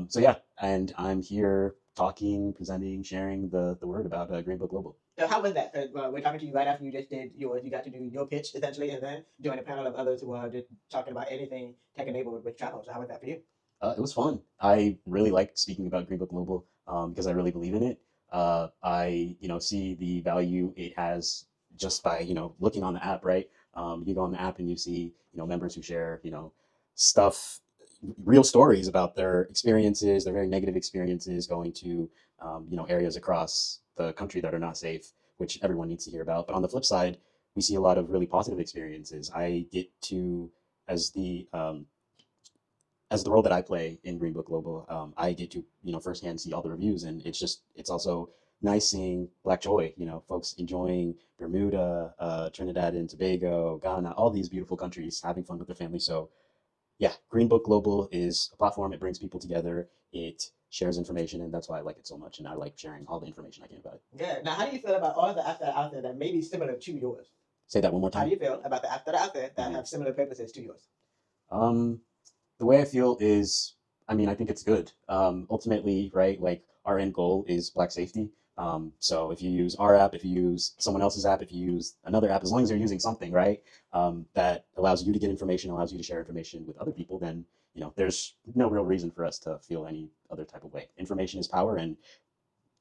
So yeah, and I'm here talking, presenting, sharing the word about GreenBook Global. So how was that? We're talking to you right after you just did yours. You got to do your pitch, essentially, and then join a panel of others who are just talking about anything tech-enabled with travel. So how was that for you? It was fun. I really liked speaking about GreenBook Global because I really believe in it. I see the value it has just by looking on the app, right? You go on the app and you see members who share stuff, real stories about their experiences, their very negative experiences going to areas across the country that are not safe, which everyone needs to hear about. But on the flip side, we see a lot of really positive experiences. I get to, as the role that I play in GreenBook Global, I get to firsthand see all the reviews, and it's also nice seeing Black joy. Folks enjoying Bermuda, Trinidad and Tobago, Ghana, all these beautiful countries, having fun with their family. So yeah, GreenBook Global is a platform. It brings people together. It shares information, and that's why I like it so much. And I like sharing all the information I can about it. Yeah. Now, how do you feel about all the apps that are out there that may be similar to yours? Say that one more time. How do you feel about the apps that are out there that have similar purposes to yours? The way I feel is, I mean, I think it's good. Ultimately, right, like our end goal is Black safety. So if you use our app, if you use someone else's app, if you use another app, as long as you're using something, right, that allows you to get information, allows you to share information with other people, then, you know, there's no real reason for us to feel any other type of way. Information is power, and,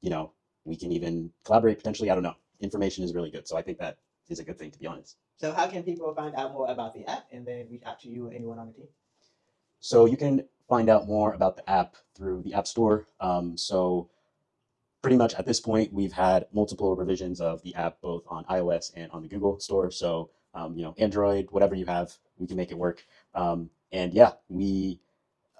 you know, we can even collaborate potentially. I don't know. Information is really good. So I think that is a good thing, to be honest. So how can people find out more about the app and then reach out to you or anyone on the team? So you can find out more about the app through the App Store. So pretty much at this point, we've had multiple revisions of the app, both on iOS and on the Google Store. So, you know, Android, whatever you have, we can make it work. And yeah,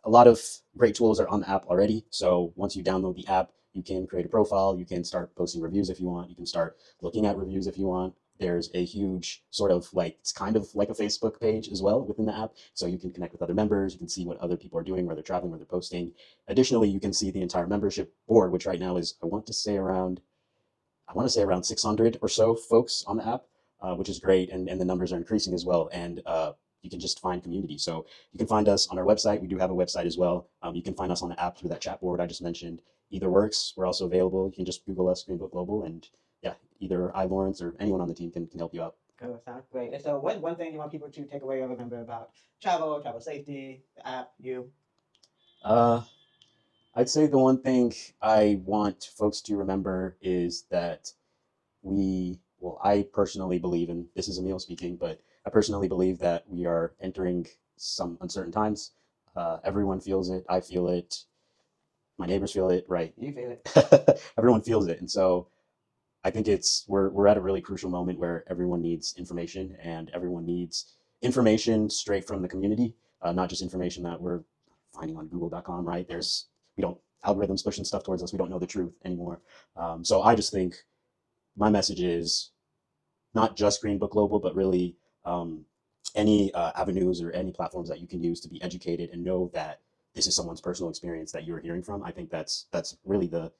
a lot of great tools are on the app already. So once you download the app, you can create a profile. You can start posting reviews if you want. You can start looking at reviews if you want. There's a huge sort of like, it's kind of like a Facebook page as well within the app. So you can connect with other members. You can see what other people are doing, where they're traveling, where they're posting. Additionally, you can see the entire membership board, which right now is, I want to say around 600 or so folks on the app, which is great. And the numbers are increasing as well. And you can just find community. So you can find us on our website. We do have a website as well. You can find us on the app through that chat board I just mentioned. Either works. We're also available. You can just Google us, GreenBook Global, and yeah, either I, Lawrence, or anyone on the team can help you out. Oh, sounds great. And so what's one thing you want people to take away or remember about travel safety, the app, you? I'd say the one thing I want folks to remember is that I personally believe, and this is Emil speaking, but I personally believe that we are entering some uncertain times. Everyone feels it. I feel it. My neighbors feel it, right? You feel it. Everyone feels it. And so I think we're at a really crucial moment where everyone needs information, and everyone needs information straight from the community, not just information that we're finding on google.com, right? Algorithms pushing stuff towards us. We don't know the truth anymore. So I just think my message is not just GreenBook Global, but really any avenues or any platforms that you can use to be educated and know that this is someone's personal experience that you're hearing from. I think that's really the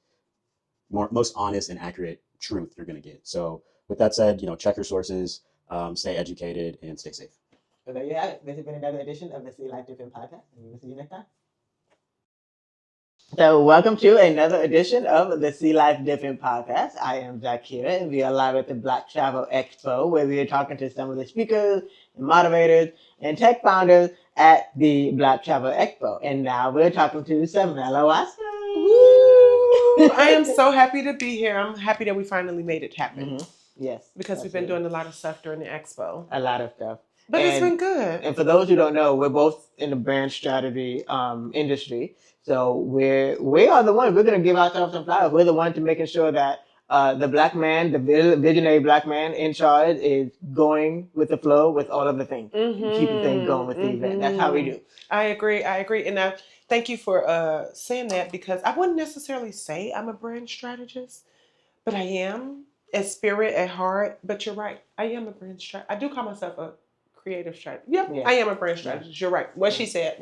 most honest and accurate truth you're going to get. So with that said, check your sources, stay educated, and stay safe. So there you have it. This has been another edition of the See Life Different podcast, and we'll see you next time. So welcome to another edition of the See Life Different podcast. I am Zaakirah, and we are live at the Black Travel Expo, where we are talking to some of the speakers and moderators and tech founders at the Black Travel Expo. And now we're talking to Samella. I am so happy to be here. I'm happy that we finally made it happen. Mm-hmm. Yes. Because we've been doing a lot of stuff during the expo. A lot of stuff. But it's been good. And for those who don't know, we're both in the brand strategy industry. So we are the ones, we're going to give ourselves some flowers. We're the ones to making sure that the black man, the visionary black man in charge is going with the flow with all of the things. Mm-hmm. Keep the thing going with the event. That's how we do. I agree. And thank you for saying that, because I wouldn't necessarily say I'm a brand strategist, but I am at spirit, at heart. But you're right. I am a brand strategist. I do call myself a creative strategist. Yep, yeah. I am a brand strategist. You're right. What she said.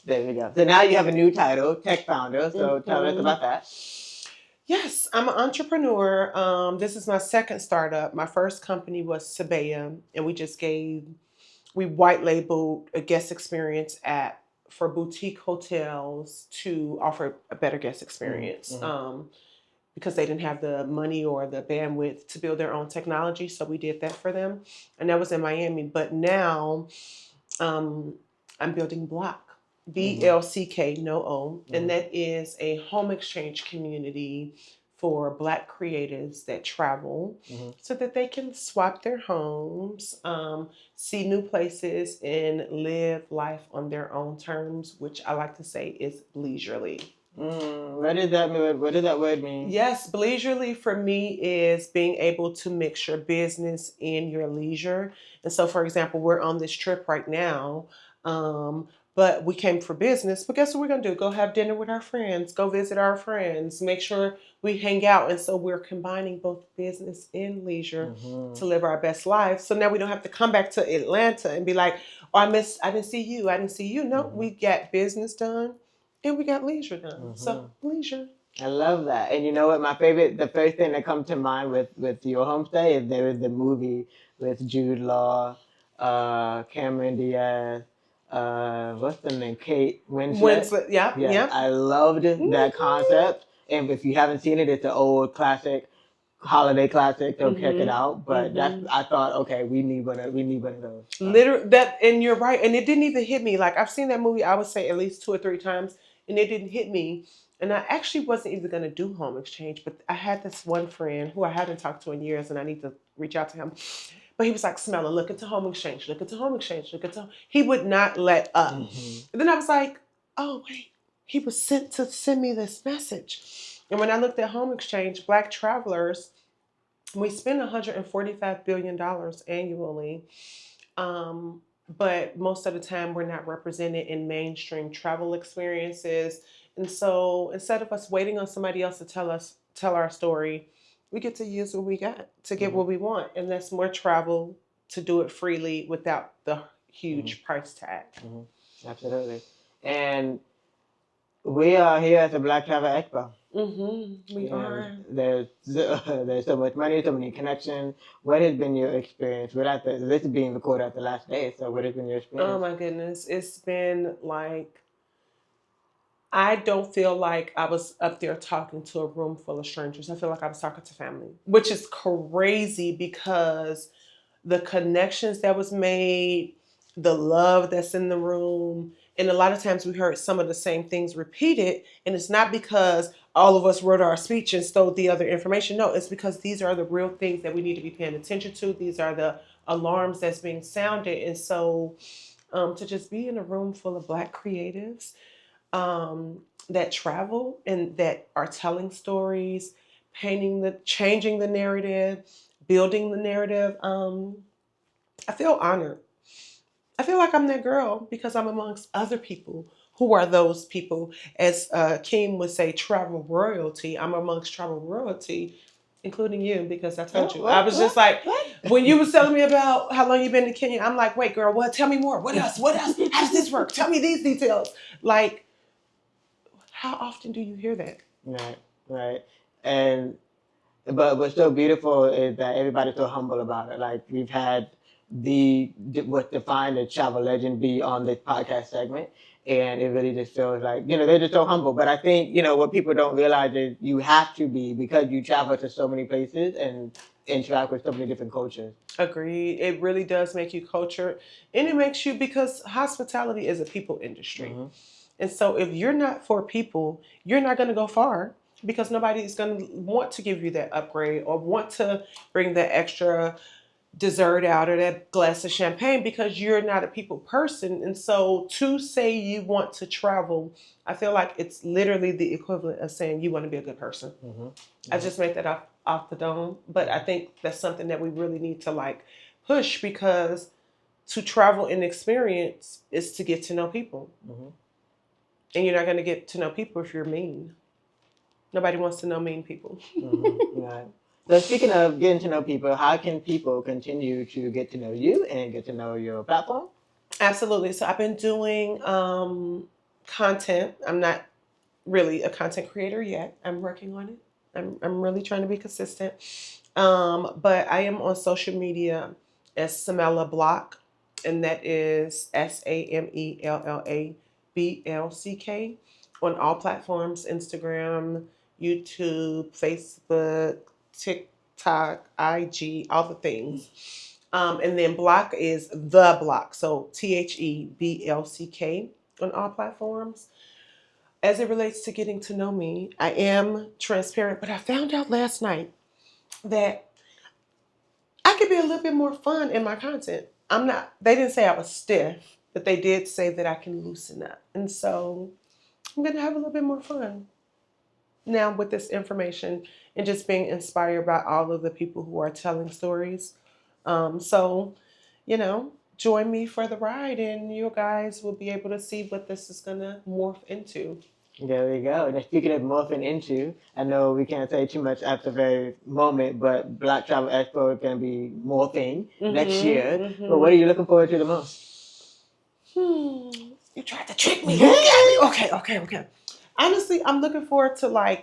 There we go. So now you have a new title, tech founder. So tell us about that. Yes, I'm an entrepreneur. This is my second startup. My first company was Samella, and we white labeled a guest experience app for boutique hotels to offer a better guest experience. Mm-hmm. Because they didn't have the money or the bandwidth to build their own technology. So we did that for them. And that was in Miami. But now I'm building Block, BLCK, no O. Mm-hmm. And that is a home exchange community for Black creatives that travel so that they can swap their homes, see new places, and live life on their own terms, which I like to say is leisurely. What does that word mean? Yes, leisurely for me is being able to mix your business and your leisure. And so, for example, we're on this trip right now, but we came for business. But guess what we're going to do? Go have dinner with our friends, go visit our friends, make sure we hang out. And so we're combining both business and leisure to live our best life. So now we don't have to come back to Atlanta and be like, oh, I didn't see you. No, we got business done. And we got leisure done. So leisure. I love that. And you know what? The first thing that comes to mind with your Homestay is there is the movie with Jude Law, Cameron Diaz, what's the name? Kate Winslet. Yeah. I loved that concept. And if you haven't seen it, it's an old classic, holiday classic. So check it out. But I thought, okay, we need one of those. Literally that, and you're right. And it didn't even hit me. Like I've seen that movie, I would say at least 2 or 3 times, and it didn't hit me. And I actually wasn't even going to do home exchange, but I had this one friend who I hadn't talked to in years, and I need to reach out to him. But he was like, Samella, look into home exchange, look into home exchange, look into. He would not let up. And then I was like, oh wait, he was sent to send me this message. And when I looked at home exchange, Black travelers, we spend $145 billion annually. But most of the time we're not represented in mainstream travel experiences. And so instead of us waiting on somebody else to tell our story, we get to use what we got to get what we want. And that's more travel to do it freely without the huge price tag. Absolutely. And we are here at the Black Travel Expo. We are. There's so much money, so many connections. What has been your experience? This is being recorded at the last day, so what has been your experience? Oh my goodness. It's been like, I don't feel like I was up there talking to a room full of strangers. I feel like I was talking to family, which is crazy because the connections that was made, the love that's in the room, and a lot of times we heard some of the same things repeated, and it's not because all of us wrote our speech and stole the other information. No, it's because these are the real things that we need to be paying attention to. These are the alarms that's being sounded. And so to just be in a room full of Black creatives that travel and that are telling stories, changing the narrative, building the narrative, I feel honored. I feel like I'm that girl because I'm amongst other people who are those people. As Akeem would say, travel royalty. I'm amongst travel royalty, including you, because I told you. I was just like, when you was telling me about how long you've been to Kenya, I'm like, wait, girl, what? Tell me more. What else? What else? How does this work? Tell me these details. Like, how often do you hear that? Right. And but what's so beautiful is that everybody's so humble about it. Like we've had what's defined as travel legend be on this podcast segment, and it really just feels like they're just so humble. But I think what people don't realize is you have to be, because you travel to so many places and interact with so many different cultures. Agreed. It really does make you cultured, and it makes you, because hospitality is a people industry. And so if you're not for people, you're not going to go far, because nobody is going to want to give you that upgrade or want to bring that extra dessert out or that glass of champagne, because you're not a people person. And so to say you want to travel, I feel like it's literally the equivalent of saying you want to be a good person. I just made that off the dome, but I think that's something that we really need to push, because to travel and experience is to get to know people. And you're not going to get to know people if you're mean. Nobody wants to know mean people. Right. So speaking of getting to know people, how can people continue to get to know you and get to know your platform? Absolutely. So I've been doing content. I'm not really a content creator yet. I'm working on it. I'm really trying to be consistent. But I am on social media as Samella Block, and that is SAMELLA BLCK on all platforms: Instagram, YouTube, Facebook, TikTok, IG, all the things. And then Block is The Block, so THEBLCK on all platforms. As it relates to getting to know me, I am transparent, but I found out last night that I could be a little bit more fun in my content. They didn't say I was stiff, but they did say that I can loosen up. And so I'm going to have a little bit more fun now with this information and just being inspired by all of the people who are telling stories. So, join me for the ride, and you guys will be able to see what this is going to morph into. There we go. And speaking of morphing into, I know we can't say too much at the very moment, but Black Travel Expo is going to be morphing next year. But what are you looking forward to the most? You tried to trick me. You got me. Okay. Honestly, I'm looking forward to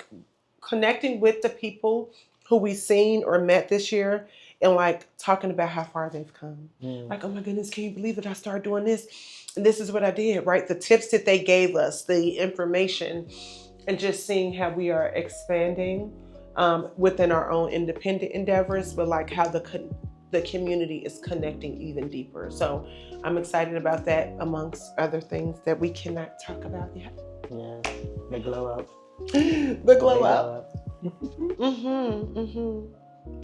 connecting with the people who we've seen or met this year and like talking about how far they've come. Like, oh my goodness, can you believe that I started doing this? And this is what I did, right? The tips that they gave us, the information, and just seeing how we are expanding within our own independent endeavors, but like how the community is connecting even deeper. So I'm excited about that, amongst other things that we cannot talk about yet. Yeah, the glow up. The glow up.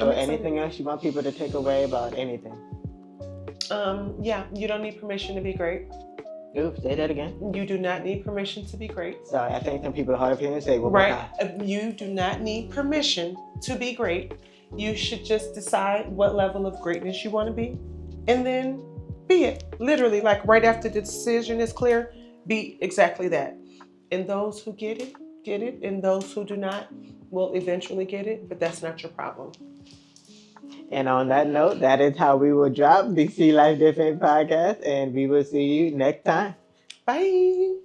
Or anything else you want people to take away about anything? Yeah, you don't need permission to be great. Ooh, say that again. You do not need permission to be great. Sorry, I think some people are hard of hearing. Say, well, right. You do not need permission to be great. You should just decide what level of greatness you want to be, and then be it. Literally, like right after the decision is clear, be exactly that. And those who get it, and those who do not will eventually get it, but that's not your problem. And on that note, that is how we will drop the See Life Different podcast, and we will see you next time. Bye.